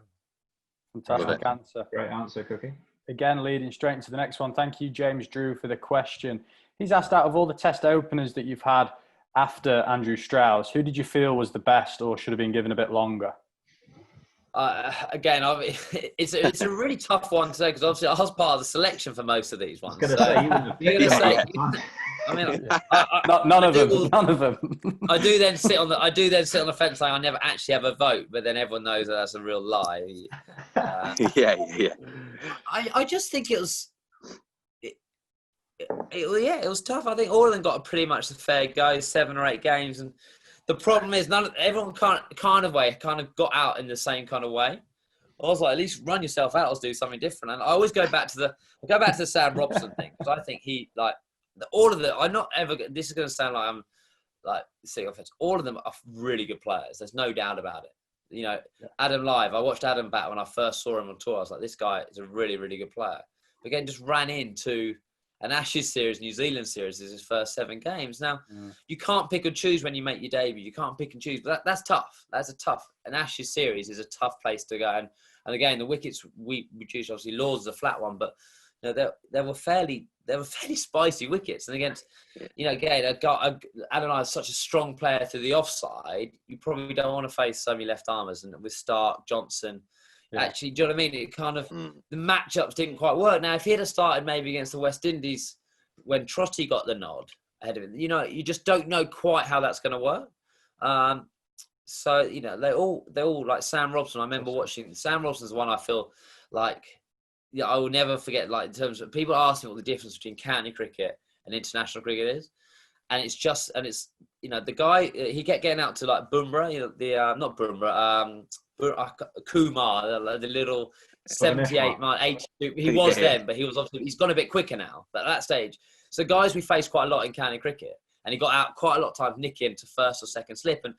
Fantastic answer. Great answer, Cookie. Again, leading straight into the next one. Thank you, James Drew, for the question. He's asked, out of all the test openers that you've had after Andrew Strauss, who did you feel was the best or should have been given a bit longer? Again, it's a really tough one to say because obviously I was part of the selection for most of these ones. None of them. I do then sit on the fence saying I never actually have a vote, but then everyone knows that that's a real lie. Yeah. I just think it was tough. I think all of them got pretty much the fair go, 7 or 8 games, and the problem is everyone kind of got out in the same kind of way. I was like, at least run yourself out, let's do something different. And I always go back to the Sam Robson thing because I think he all of them. I'm not ever. This is going to sound like I'm like saying offense. All of them are really good players. There's no doubt about it. Adam live. I watched Adam bat when I first saw him on tour. I was like, this guy is a really, really good player. But again, just ran into an Ashes series, New Zealand series is his first 7 games. Now, you can't pick and choose when you make your debut. You can't pick and choose. But that's tough. An Ashes series is a tough place to go. And again, the wickets we produced, obviously, Lord's a flat one, but they were fairly spicy wickets. And against, again, Adam is such a strong player to the offside. You probably don't want to face so many left armers. And with Stark, Johnson. Yeah. Actually, do you know what I mean? It kind of the matchups didn't quite work. Now, if he had started maybe against the West Indies when Trotty got the nod ahead of him, you just don't know quite how that's going to work. So they all like Sam Robson. I remember watching Sam Robson's the one I feel like I will never forget. Like in terms of people ask me what the difference between county cricket and international cricket is, and it's the guy he kept getting out to like Bumrah, not Bumrah. Kumar, the little 78 mile 82. He was then, but he's gone a bit quicker now. But at that stage, so guys we faced quite a lot in county cricket, and he got out quite a lot of times nicking to first or second slip. And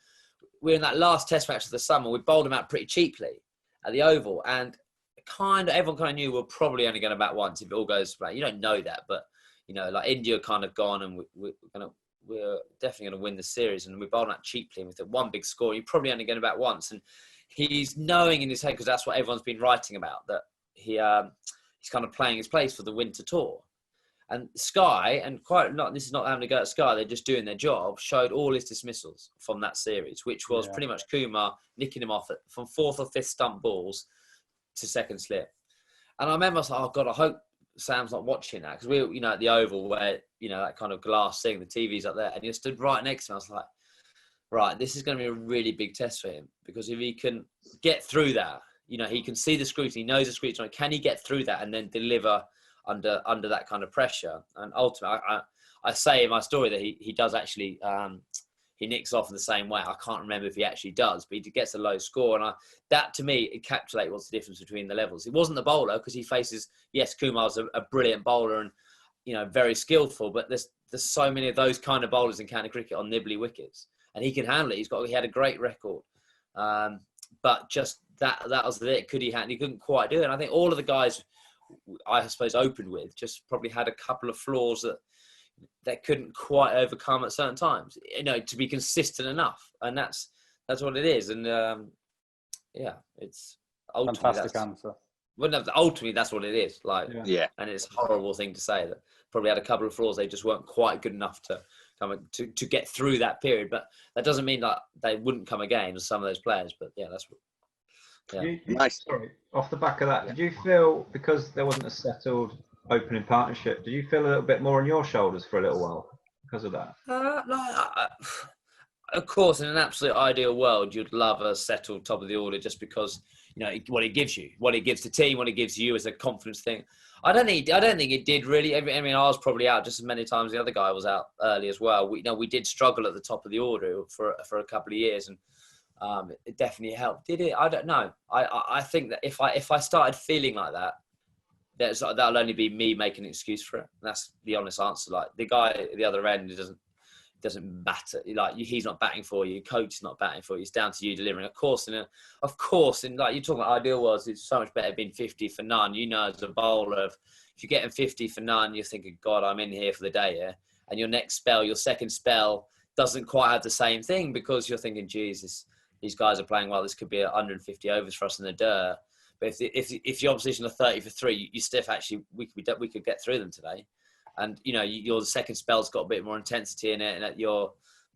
we're in that last Test match of the summer. We bowled him out pretty cheaply at the Oval, and everyone kind of knew we're probably only going to bat once if it all goes right. You don't know that, but like India kind of gone, and we're definitely going to win the series, and we bowled him out cheaply, and with the one big score, you're probably only going to bat once. And he's knowing in his head, because that's what everyone's been writing about, that he's kind of playing his place for the winter tour. And Sky, and this is not having to go at Sky, they're just doing their job, showed all his dismissals from that series, which was pretty much Kumar nicking him off from 4th or 5th stump balls to second slip. And I remember I was like, oh God, I hope Sam's not watching that, because we at the Oval where, that kind of glass thing, the TV's up there, and he stood right next to me. I was like, right, this is going to be a really big test for him, because if he can get through that, he can see the scrutiny, knows the scrutiny, can he get through that and then deliver under that kind of pressure? And ultimately, I say in my story that he does actually, he nicks off in the same way. I can't remember if he actually does, but he gets a low score. And that to me encapsulates what's the difference between the levels. It wasn't the bowler, because he faces, yes, Kumar's a brilliant bowler and, very skillful, but there's so many of those kind of bowlers in county cricket on nibbly wickets. And he can handle it. He had a great record, but just that was it. Could he handle? He couldn't quite do it. And I think all of the guys I suppose opened with just probably had a couple of flaws that couldn't quite overcome at certain times. To be consistent enough, and that's what it is. And Fantastic answer. Well, no, ultimately, that's what it is. Like, yeah. And it's a horrible thing to say that probably had a couple of flaws. They just weren't quite good enough to get through that period. But that doesn't mean that they wouldn't come again as some of those players. But yeah, that's Nice. Sorry, off the back of that, did you feel, because there wasn't a settled opening partnership, did you feel a little bit more on your shoulders for a little while because of that? Of course, in an absolute ideal world, you'd love a settled top of the order just because, what it gives you, what it gives the team, what it gives you as a confidence thing. I don't think it did really. I mean, I was probably out just as many times as the other guy was out early as well. We did struggle at the top of the order for a couple of years, and it definitely helped. Did it? I don't know. I think that if I started feeling like that, that'll only be me making an excuse for it. That's the honest answer. Like, the guy at the other end, doesn't matter. Like, he's not batting for you. Coach is not batting for you. It's down to you delivering. Of course, in like you're talking about ideal worlds, it's so much better being 50 for none. As a bowler, if you're getting 50 for none, you're thinking, God, I'm in here for the day, yeah. And your next spell, your second spell, doesn't quite have the same thing because you're thinking, Jesus, these guys are playing well. This could be 150 overs for us in the dirt. But if your opposition are 30 for 3, you stiff. Actually, we could get through them today. And your second spell's got a bit more intensity in it, and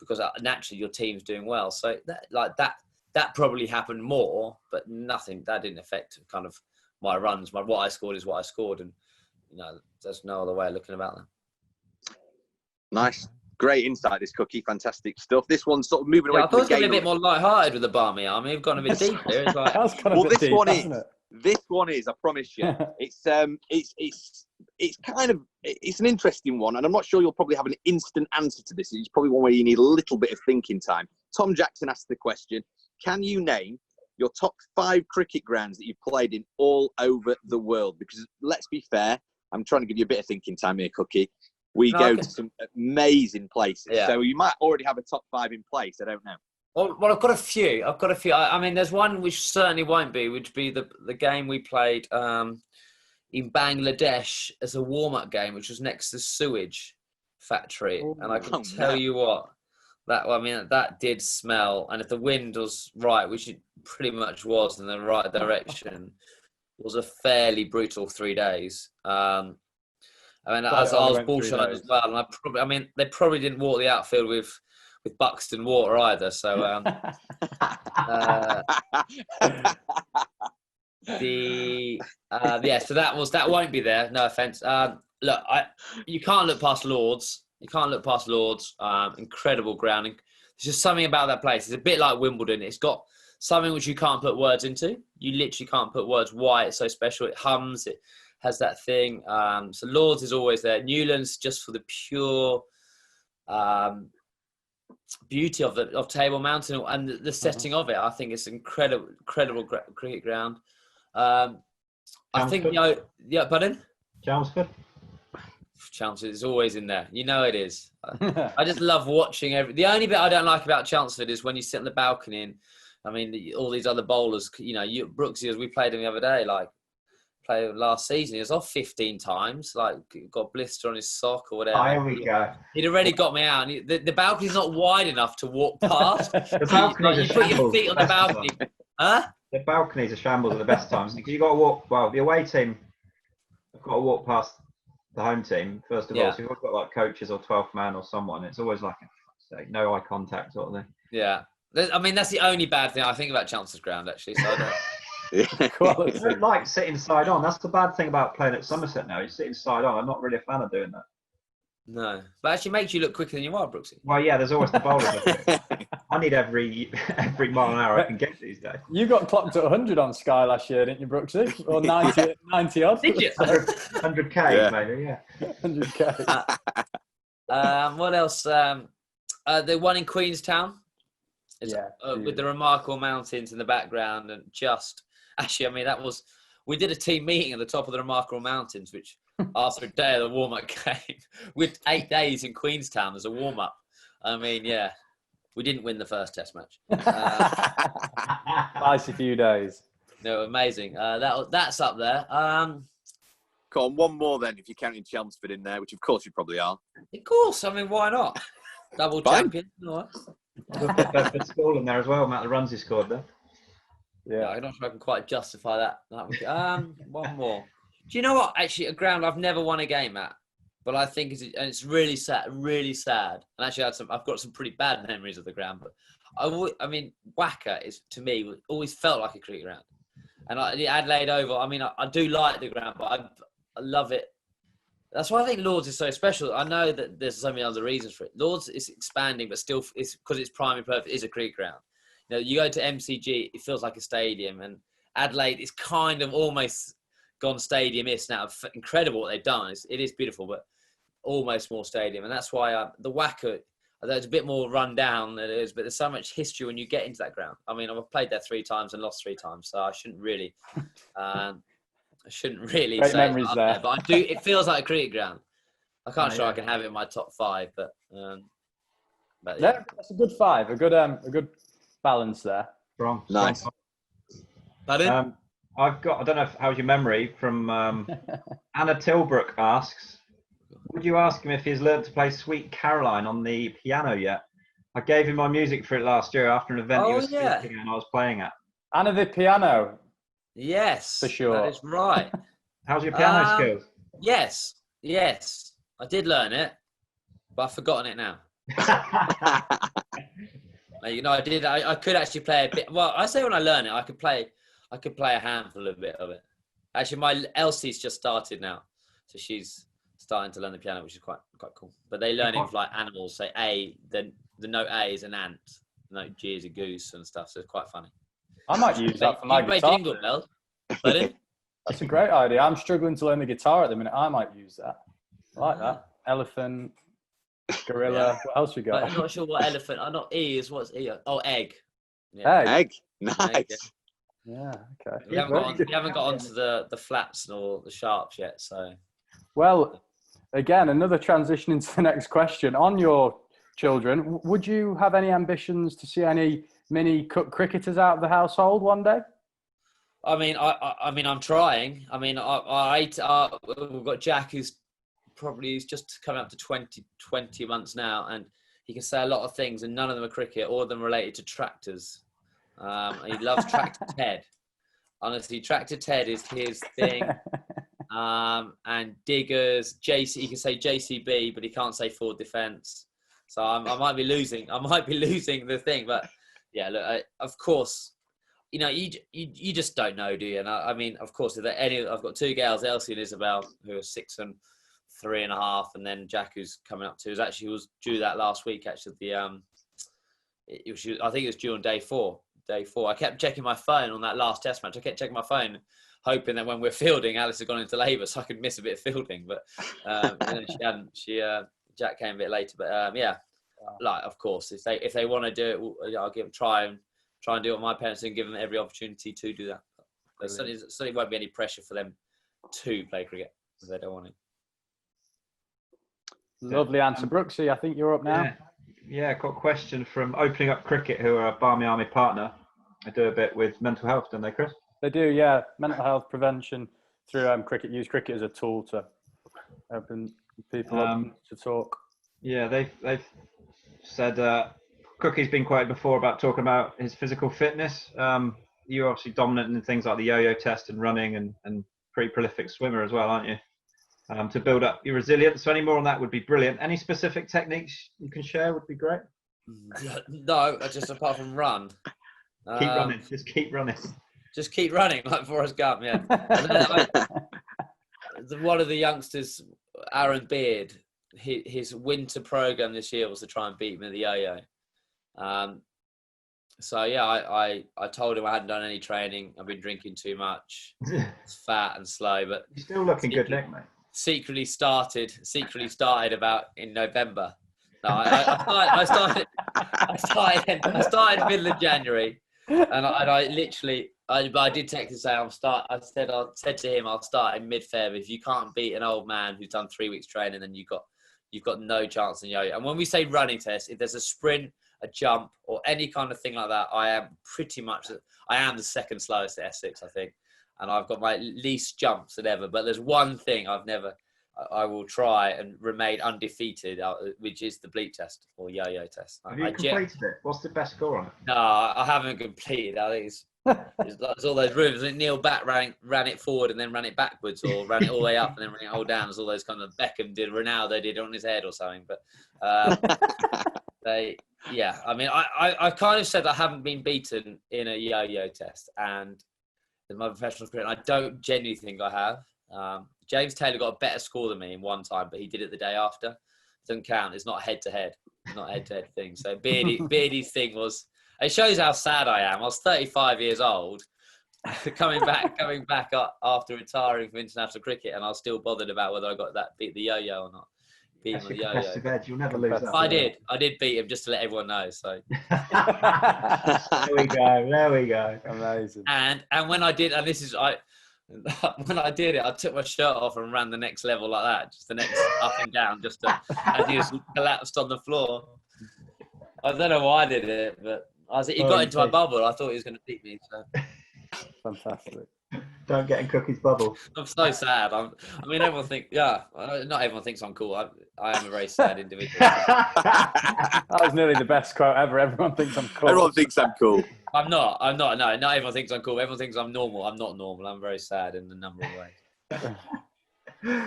because naturally your team's doing well. So that probably happened more, but nothing that didn't affect kind of my runs. What I scored is what I scored, and there's no other way of looking about that. Nice, great insight, this Cookie. Fantastic stuff. This one's sort of moving away. I thought it was going to be a bit more light-hearted with the Barmy Army. We've gone a bit deep here. It's like, This one is, I promise you, it's an interesting one, and I'm not sure you'll probably have an instant answer to this. It's probably one where you need a little bit of thinking time. Tom Jackson asked the question: can you name your top 5 cricket grounds that you've played in all over the world? Because let's be fair, I'm trying to give you a bit of thinking time here, Cookie. We go to some amazing places, so you might already have a top 5 in place. I don't know. Well, I've got a few. I mean, there's one which certainly won't be, which would be the game we played in Bangladesh as a warm-up game, which was next to the sewage factory. And I can tell you what, that did smell. And if the wind was right, which it pretty much was in the right direction, it was a fairly brutal 3 days. I was ball shy as well. And they probably didn't walk the outfield with Buxton water either. So so that won't be there. No offense. Look, you can't look past Lords. Incredible grounding. There's just something about that place. It's a bit like Wimbledon. It's got something which you can't put words into. You literally can't put words why it's so special. It hums. It has that thing. So Lords is always there. Newlands just for the pure beauty of Table Mountain and the setting of it. I think it's incredible cricket ground. I think pardon? Chelmsford is always in there. It is. I just love watching the only bit I don't like about Chelmsford is when you sit on the balcony and all these other bowlers, Brooksy, as we played him the other day, played last season, he was off 15 times, got a blister on his sock or whatever. Here we go. He'd already got me out. And the balcony's not wide enough to walk past. The balcony's you put your feet on the balcony. Huh? The balcony's a shambles at the best times because you got to walk. Well, the away team have got to walk past the home team first of all. So you've got coaches or 12th man or someone. It's always no eye contact sort of thing. Yeah, that's the only bad thing I think about Chancellor's Ground actually. So I don't. I don't like sitting side on. That's the bad thing about playing at Somerset now. You're sitting side on. I'm not really a fan of doing that. No, but actually makes you look quicker than you are, Brooksy. Well, yeah, there's always the bowlers. I need every mile an hour I can get these days. You got clocked at 100 on Sky last year, didn't you, Brooksy? Or 90 odd? Did you? 100k, maybe, yeah. 100k. What else? The one in Queenstown. With the remarkable mountains in the background and we did a team meeting at the top of the remarkable mountains, which after a day of the warm-up game with 8 days in Queenstown as a warm-up. We didn't win the first test match. Nice a few days. No, amazing. That's up there. Come on, one more then, if you're counting Chelmsford in there, which of course you probably are. Of course, why not? Double champion. All right. Bedford School in there as well, amount of runs he scored there. Yeah, I'm not sure I can quite justify that. One more. Do you know what? Actually, a ground I've never won a game at, but I think it's really sad, really sad. And actually, I've got some pretty bad memories of the ground. But I mean, Wacker is to me always felt like a cricket ground. And the Adelaide Oval, I mean, I do like the ground, but I love it. That's why I think Lords is so special. I know that there's so many other reasons for it. Lords is expanding, but still, it's because its primary purpose is a cricket ground. You know, you go to MCG, it feels like a stadium, and Adelaide is kind of almost gone stadium-ish now. Incredible what they've done. It is beautiful, but almost more stadium. And that's why the Wacker, although it's a bit more run down than it is, but there's so much history when you get into that ground. I mean, I've played there 3 times and lost 3 times, so I shouldn't really Great say memories there. but I do. It feels like a cricket ground. I can't sure I can have it in my top 5, but yeah. No, that's a good 5. A good balance there. Strong. Nice. Pardon? I don't know how's your memory from Anna Tilbrook asks, would you ask him if he's learned to play Sweet Caroline on the piano yet? I gave him my music for it last year after an event he was speaking and I was playing at. Anna the piano. Yes, for sure. That is right. How's your piano skills? Yes. I did learn it, but I've forgotten it now. You know, I did. I could actually play a bit. Well, I say when I learn it, I could play a handful of bit of it. Actually, my Elsie's just started now, so she's starting to learn the piano, which is quite cool. But they learn it for like animals. Say A, the note A is an ant, the note G is a goose and stuff. So it's quite funny. I might use that for my guitar. Jingle Bell. That's a great idea. I'm struggling to learn the guitar at the minute. I might use that. I like that. Elephant, gorilla. Yeah. What else we got? I'm not sure what elephant. I'm not E is what's E? Oh, egg. Yeah. Egg. Nice. Egg, yeah. Okay. We haven't got onto the flats or the sharps yet. So. Well, again, another transition into the next question. On your children, would you have any ambitions to see any mini Cook cricketers out of the household one day? I mean, I'm trying. I mean, we've got Jack, who's just coming up to 20 months now, and he can say a lot of things, and none of them are cricket. All of them related to tractors. He loves Tractor Ted. Honestly, Tractor Ted is his thing. And diggers, he can say JCB, but he can't say forward defence. So I might be losing. The thing, but yeah, look, of course. You know, you just don't know, do you? And I mean, of course, I've got 2 girls, Elsie and Isabel, who are 6 and 3.5, and then Jack, who's coming up to, was due that last week. Actually, I think it was due on day 4. I kept checking my phone on that last test match. I kept checking my phone, hoping that when we're fielding, Alice had gone into labour, so I could miss a bit of fielding. But she hadn't. Jack came a bit later. But yeah, like of course, if they want to do it, I'll try and do what my parents do and give them every opportunity to do that. There certainly won't be any pressure for them to play cricket if they don't want it. Lovely answer. Brooksy, I think you're up now. Yeah, got a question from Opening Up Cricket, who are a Barmy Army partner. They do a bit with mental health, don't they, Chris? They do, yeah. Mental health prevention through cricket. Use cricket as a tool to open people up to talk. Yeah, they've said... Cookie's been quoted before about talking about his physical fitness. You're obviously dominant in things like the yo-yo test and running and pretty prolific swimmer as well, aren't you? To build up your resilience. So any more on that would be brilliant. Any specific techniques you can share would be great. No, just apart from run. Keep running. Just keep running. Just keep running like Forrest Gump, yeah. One of the youngsters, Aaron Beard, his winter program this year was to try and beat me at the yo-yo. So yeah, I told him I hadn't done any training. I've been drinking too much. It's fat and slow, but you're still looking good, Nick, mate. Secretly started about in November. No, I started middle of January, and I literally did text and say I said to him I'll start in mid-Feb. If you can't beat an old man who's done 3 weeks training, then you've got no chance in yo-yo. And when we say running test, if there's a sprint, a jump, or any kind of thing like that, I am the second slowest at Essex, I think, and I've got my least jumps than ever. But there's one thing I will try and remain undefeated, which is the bleep test or yo-yo test. Have you completed it? What's the best score on it? No, I haven't completed. I think it's It's all those rooms. I think Neil Batt ran it forward and then ran it backwards, or ran it all the way up and then ran it all down. There's all those kind of Beckham did, Ronaldo did on his head or something. But I mean, I kind of said I haven't been beaten in a yo-yo test, and in my professional career, and I don't genuinely think I have. James Taylor got a better score than me in one time, but he did it the day after. It doesn't count. It's not head-to-head. It's not a head-to-head thing. So Beardy's thing was, it shows how sad I am. I was 35 years old, coming back after retiring from international cricket, and I was still bothered about whether I beat the yo-yo or not. Beat him with the yo-yo. Edge. You'll never lose that. I did beat him, just to let everyone know. So there we go. Amazing. And when I did, and when I did it, I took my shirt off and ran the next level like that, just the next up and down, as he was collapsed on the floor. I don't know why I did it, but he got into my bubble. I thought he was going to beat me. So. Fantastic. Don't get in Cookie's bubble. I'm so sad. I mean, everyone thinks, not everyone thinks I'm cool. I am a very sad individual. That was nearly the best quote ever. Everyone thinks I'm cool. Everyone thinks I'm cool. I'm not. No, not everyone thinks I'm cool. Everyone thinks I'm normal. I'm not normal. I'm very sad in a number of ways.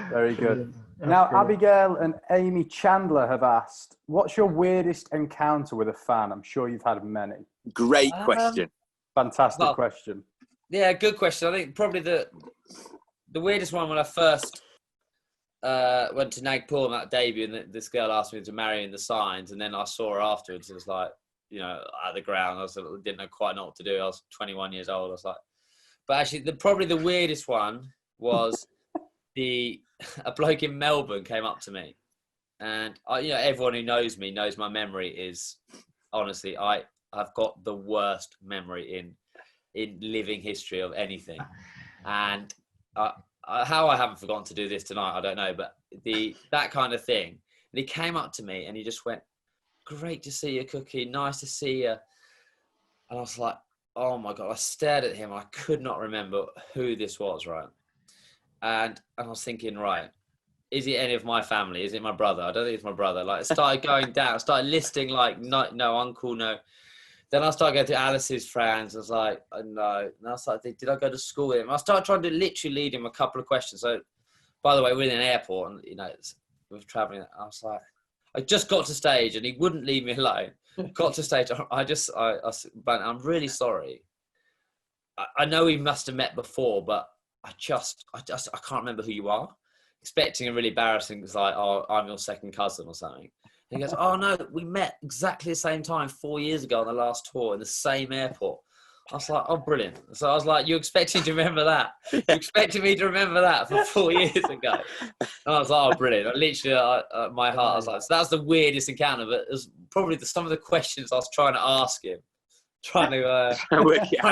Very good. Now, Abigail and Amy Chandler have asked, what's your weirdest encounter with a fan? I'm sure you've had many. Great question. Fantastic question. Yeah, good question. I think probably the weirdest one when I first went to Nagpur on that debut, and this girl asked me to marry in the signs, and then I saw her afterwards. It was like, at the ground. Didn't quite know what to do. I was 21 years old. I was like, but actually, probably the weirdest one was a bloke in Melbourne came up to me, and everyone who knows me knows my memory is, honestly, I've got the worst memory in living history of anything, and how I haven't forgotten to do this tonight, I don't know, but that kind of thing. And he came up to me and he just went, "Great to see you, Cookie. Nice to see you." And I was like, oh my God, I stared at him. I could not remember who this was, right? And I was thinking, right, is it any of my family? Is it my brother? I don't think it's my brother. Like, I started going down. I started listing, like, no uncle, no. Then I started going to Alice's friends. I was like, oh, no. And I started thinking, did I go to school with him? I started trying to literally lead him a couple of questions. So, by the way, we're in an airport and, we're traveling. I was like, I just got to stage and he wouldn't leave me alone. Got to stage. But I'm really sorry. I know we must have met before, but I can't remember who you are. Expecting a really embarrassing, it's like, oh, I'm your second cousin or something. And he goes, oh no, we met exactly the same time 4 years ago on the last tour in the same airport. I was like, oh, brilliant. So I was like, you expecting to remember that? You expected me to remember that from 4 years ago? And I was like, oh, brilliant. I literally, my heart, I was like, so that's the weirdest encounter, but it was probably some of the questions I was trying to ask him, trying to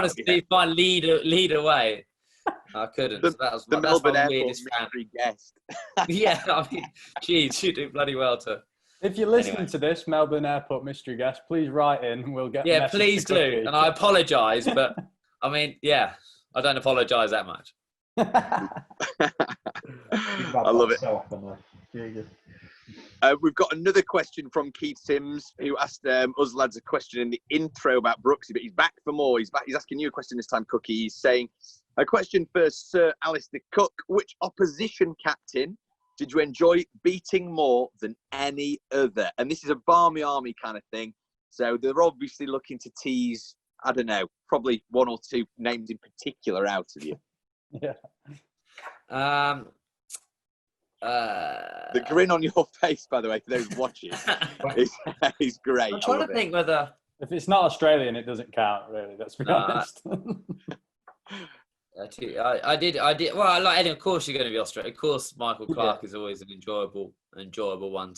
see if I lead away. I couldn't. So that's Melbourne my Airport weirdest mystery guest. Yeah, I mean, geez, you do bloody well to. If you're listening to this, Melbourne Airport mystery guest, please write in and we'll get. Yeah, please do. And I apologise, but I mean, yeah, I don't apologise that much. I love it. So often, Jesus. We've got another question from Keith Sims, who asked us lads a question in the intro about Brooksy, but he's back for more. He's back. He's asking you a question this time, Cookie. He's saying, a question for Sir Alastair Cook. Which opposition captain did you enjoy beating more than any other? And this is a Barmy Army kind of thing. So they're obviously looking to tease, I don't know, probably one or two names in particular out of you. Yeah. The grin on your face, by the way, for those watching, is great. I'm trying to think whether... If it's not Australian, it doesn't count, really. Let's be honest. I did. Well, like Eddie, of course you're going to be Australian. Of course, Michael Clark is always an enjoyable one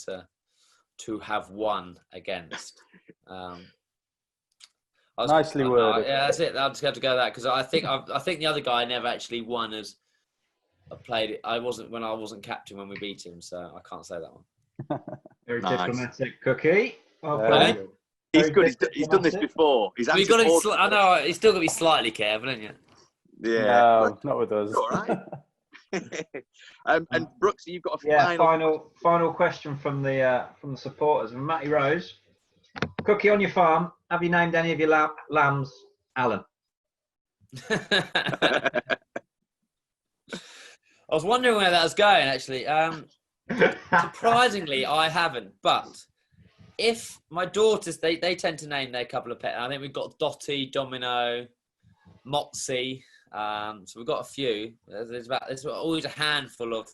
to have won against. Nicely worded. Yeah, that's it. I'll just have to go with that because I think the other guy never actually won as I played it. I wasn't captain when we beat him, so I can't say that one. Very diplomatic, Cookie. He's good. He's done this before. I know. He's still got to be slightly careful, haven't you? Yeah, no, not with us. All right. And Brooks, you've got final question from the supporters. And Matty Rose, Cookie, on your farm, have you named any of your lambs Alan? I was wondering where that was going, actually. Surprisingly, I haven't. But if my daughters, they tend to name their couple of pets. I think we've got Dottie, Domino, Motsy. So we've got a few. There's always a handful of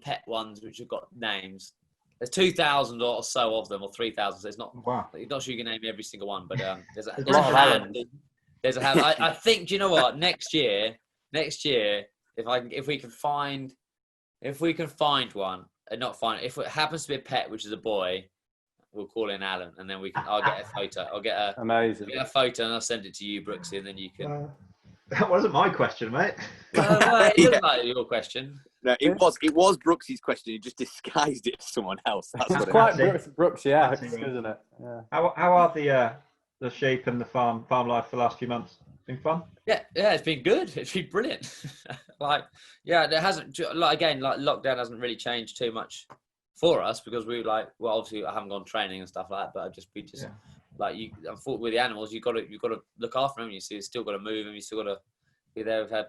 pet ones which have got names. There's 2,000 or so of them, or 3,000. So it's not. Wow. I'm not sure you can name every single one, but there's a lot of hand. There's a hand. I think. Do you know what? Next year, if we can find one, and not find, if it happens to be a pet, which is a boy, we'll call in Alan, and then I'll get a photo. Amazing. Get a photo, and I'll send it to you, Brooksy, and then you can. That wasn't my question, mate. Well, it looks like your question. No, it was Brooksy's question. He just disguised it as someone else. That's It's what quite Brooks, yeah, isn't it? Yeah. How are the sheep and the farm life for the last few months? Been fun? Yeah, it's been good. It's been brilliant. There hasn't, lockdown hasn't really changed too much for us because obviously I haven't gone training and stuff like that, but unfortunately with the animals, you've got to look after them. You see, you've still got to move them. You still got to be there. We've had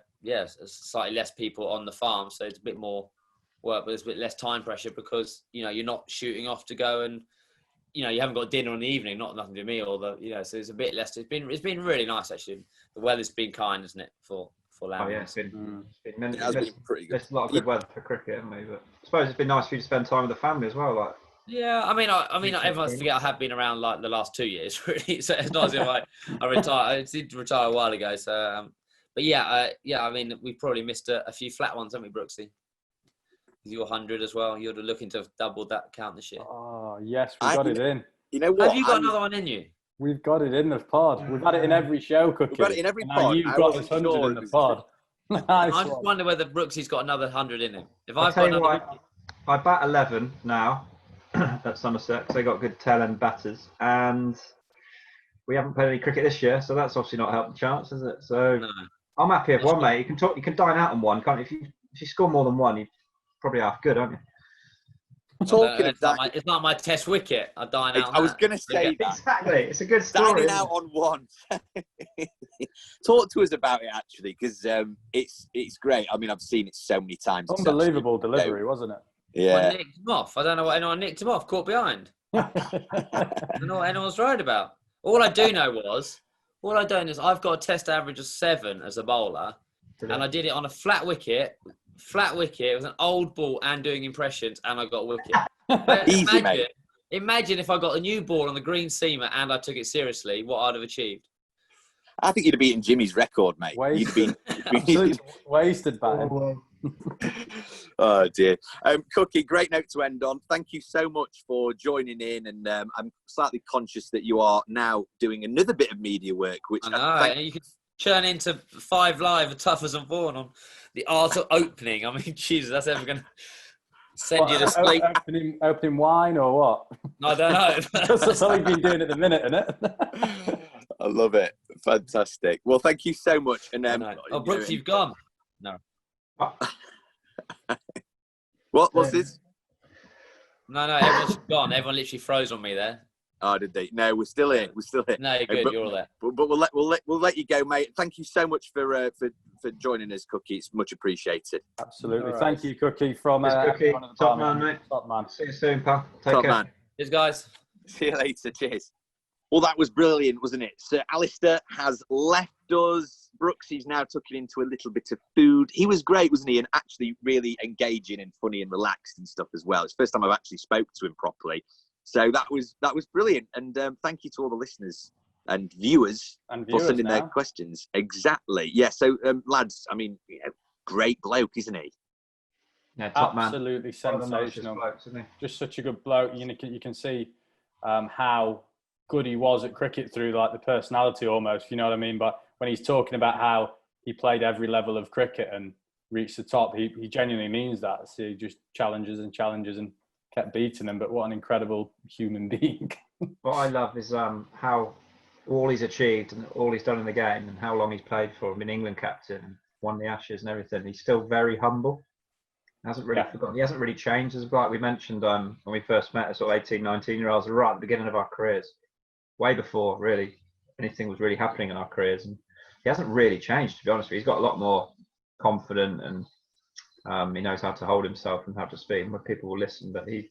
slightly less people on the farm, so it's a bit more work, but there's a bit less time pressure because you're not shooting off to go and you haven't got dinner in the evening. Nothing to me, so it's a bit less. It's been really nice actually. The weather's been kind, isn't it, for land? Oh yeah, it's been pretty good. There's a lot of good weather for cricket, haven't we? But I suppose it's been nice for you to spend time with the family as well. Yeah, I mean, everyone's forget I have been around the last 2 years, really. So it's not as if I retired. I did retire a while ago. So, but I mean, we've probably missed a few flat ones, haven't we, Brooksy? You're 100 as well. You're looking to double that count this year. Oh yes, we got it in. You know what? Have you got another one in you? We've got it in the pod. We've had it in every show, Cookie. We've got it in every pod. You've got this 100 in the pod. Nice I just wonder whether Brooksy's got another 100 in him. If I've got another, I bat 11 now at Somerset because they got good tail end batters, and we haven't played any cricket this year, so that's obviously not helped the chance, is it? So no. I'm happy with one, mate. You can dine out on one, can't you? If you score more than one, you're probably half good, aren't you? It's not my test wicket. I dine out. I was going to say that. Exactly. It's a good story. Dining out on one. Talk to us about it, actually, because it's great. I mean, I've seen it so many times. Unbelievable delivery, wasn't it? Yeah. I nicked him off. I don't know what anyone nicked him off. Caught behind. I don't know what anyone's worried about. All I do know is I've got a test average of 7 as a bowler, and I did it on a flat wicket. It was an old ball and doing impressions, and I got a wicket. Easy, mate. Imagine if I got a new ball on the green seamer and I took it seriously, what I'd have achieved. I think you'd have beaten Jimmy's record, mate. Wasted. Wasted batting. Oh dear. Cookie, great note to end on. Thank you so much for joining in, and I'm slightly conscious that you are now doing another bit of media work, which I know. You can churn into 5 Live, Tough as I'm Born on the art of opening. I mean, Jesus, that's ever going to send you to sleep. Opening wine or what? I don't know. That's all you've been doing at the minute, isn't it? I love it. Fantastic. Well, thank you so much. And Brooks, you've gone. No. What's this? No, everyone's gone. Everyone literally froze on me there. Oh, did they? No, we're still here. No, you're good. You're all there. But we'll let you go, mate. Thank you so much for joining us, Cookie. It's much appreciated. Absolutely. Right. Thank you, Cookie. From Cookie. Top man, mate. Top man. See you soon, pal. Take care. Man. Cheers, guys. See you later. Cheers. Well, that was brilliant, wasn't it? So Alastair has left us. Brooksy's now took it into a little bit of food. He was great, wasn't he? And actually really engaging and funny and relaxed and stuff as well. It's the first time I've actually spoke to him properly. So that was brilliant. And thank you to all the listeners and viewers for sending their questions. Exactly. Yeah. So lads, I mean, great bloke, isn't he? Yeah, top man. Absolutely sensational. Blokes, isn't he? Just such a good bloke. You can see how good he was at cricket through like the personality almost, you know what I mean? But when he's talking about how he played every level of cricket and reached the top, he genuinely means that. So he just challenges and kept beating them. But what an incredible human being. What I love is how all he's achieved and all he's done in the game and how long he's played for. Been England captain and won the Ashes and everything. He's still very humble. Hasn't really forgotten. He hasn't really changed. As like we mentioned when we first met, as sort of 18, 19-year-olds, right at the beginning of our careers, way before really anything was really happening in our careers. And hasn't really changed, to be honest with you. He's got a lot more confident, and he knows how to hold himself and how to speak, and people will listen. But he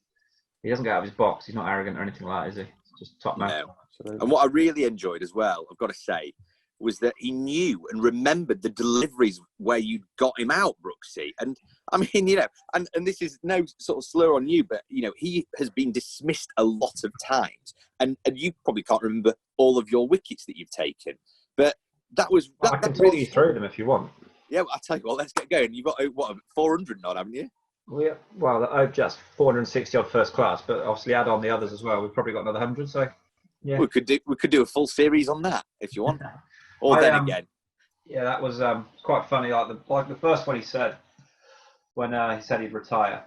doesn't get out of his box. He's not arrogant or anything like that, is he? Just top man. No. And what I really enjoyed as well, I've got to say, was that he knew and remembered the deliveries where you got him out, Brooksy. And I mean, and this is no sort of slur on you, but, he has been dismissed a lot of times. And you probably can't remember all of your wickets that you've taken. But that was... I can talk you through them if you want. Yeah, well, I'll tell you what, let's get going. You've got, 400 odd, haven't you? Well, just 460 odd first class, but obviously add on the others as well. We've probably got another 100, so... Yeah. We could do a full series on that if you want. Or then again. Yeah, that was quite funny. Like the first one he said, when he said he'd retire,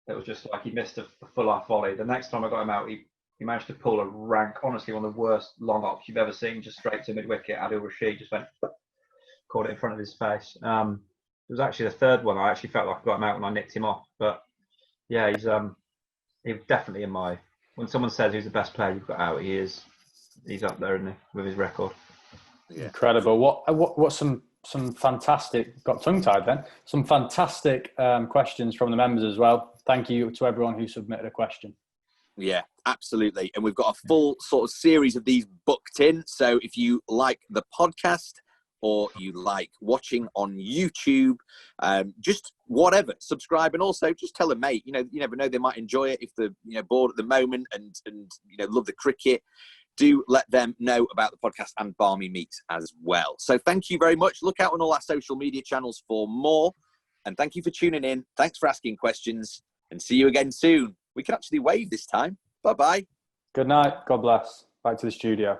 it was just like he missed a full-off volley. The next time I got him out, he managed to pull a rank, honestly, one of the worst long ops you've ever seen, just straight to mid-wicket. Adil Rashid just went, caught it in front of his face. It was actually the third one. I actually felt like I got him out when I nicked him off. But yeah, he's definitely in my... When someone says who's the best player you've got out, he's up there, isn't he, with his record? Yeah. Incredible. What some fantastic, got tongue-tied then, some fantastic questions from the members as well. Thank you to everyone who submitted a question. Yeah, absolutely. And we've got a full sort of series of these booked in. So if you like the podcast or you like watching on YouTube, just whatever, subscribe, and also just tell a mate. You never know, they might enjoy it if they're bored at the moment and love the cricket. Do let them know about the podcast and Barmy Meets as well. So thank you very much. Look out on all our social media channels for more. And thank you for tuning in. Thanks for asking questions, and see you again soon. We can actually wave this time. Bye-bye. Good night. God bless. Back to the studio.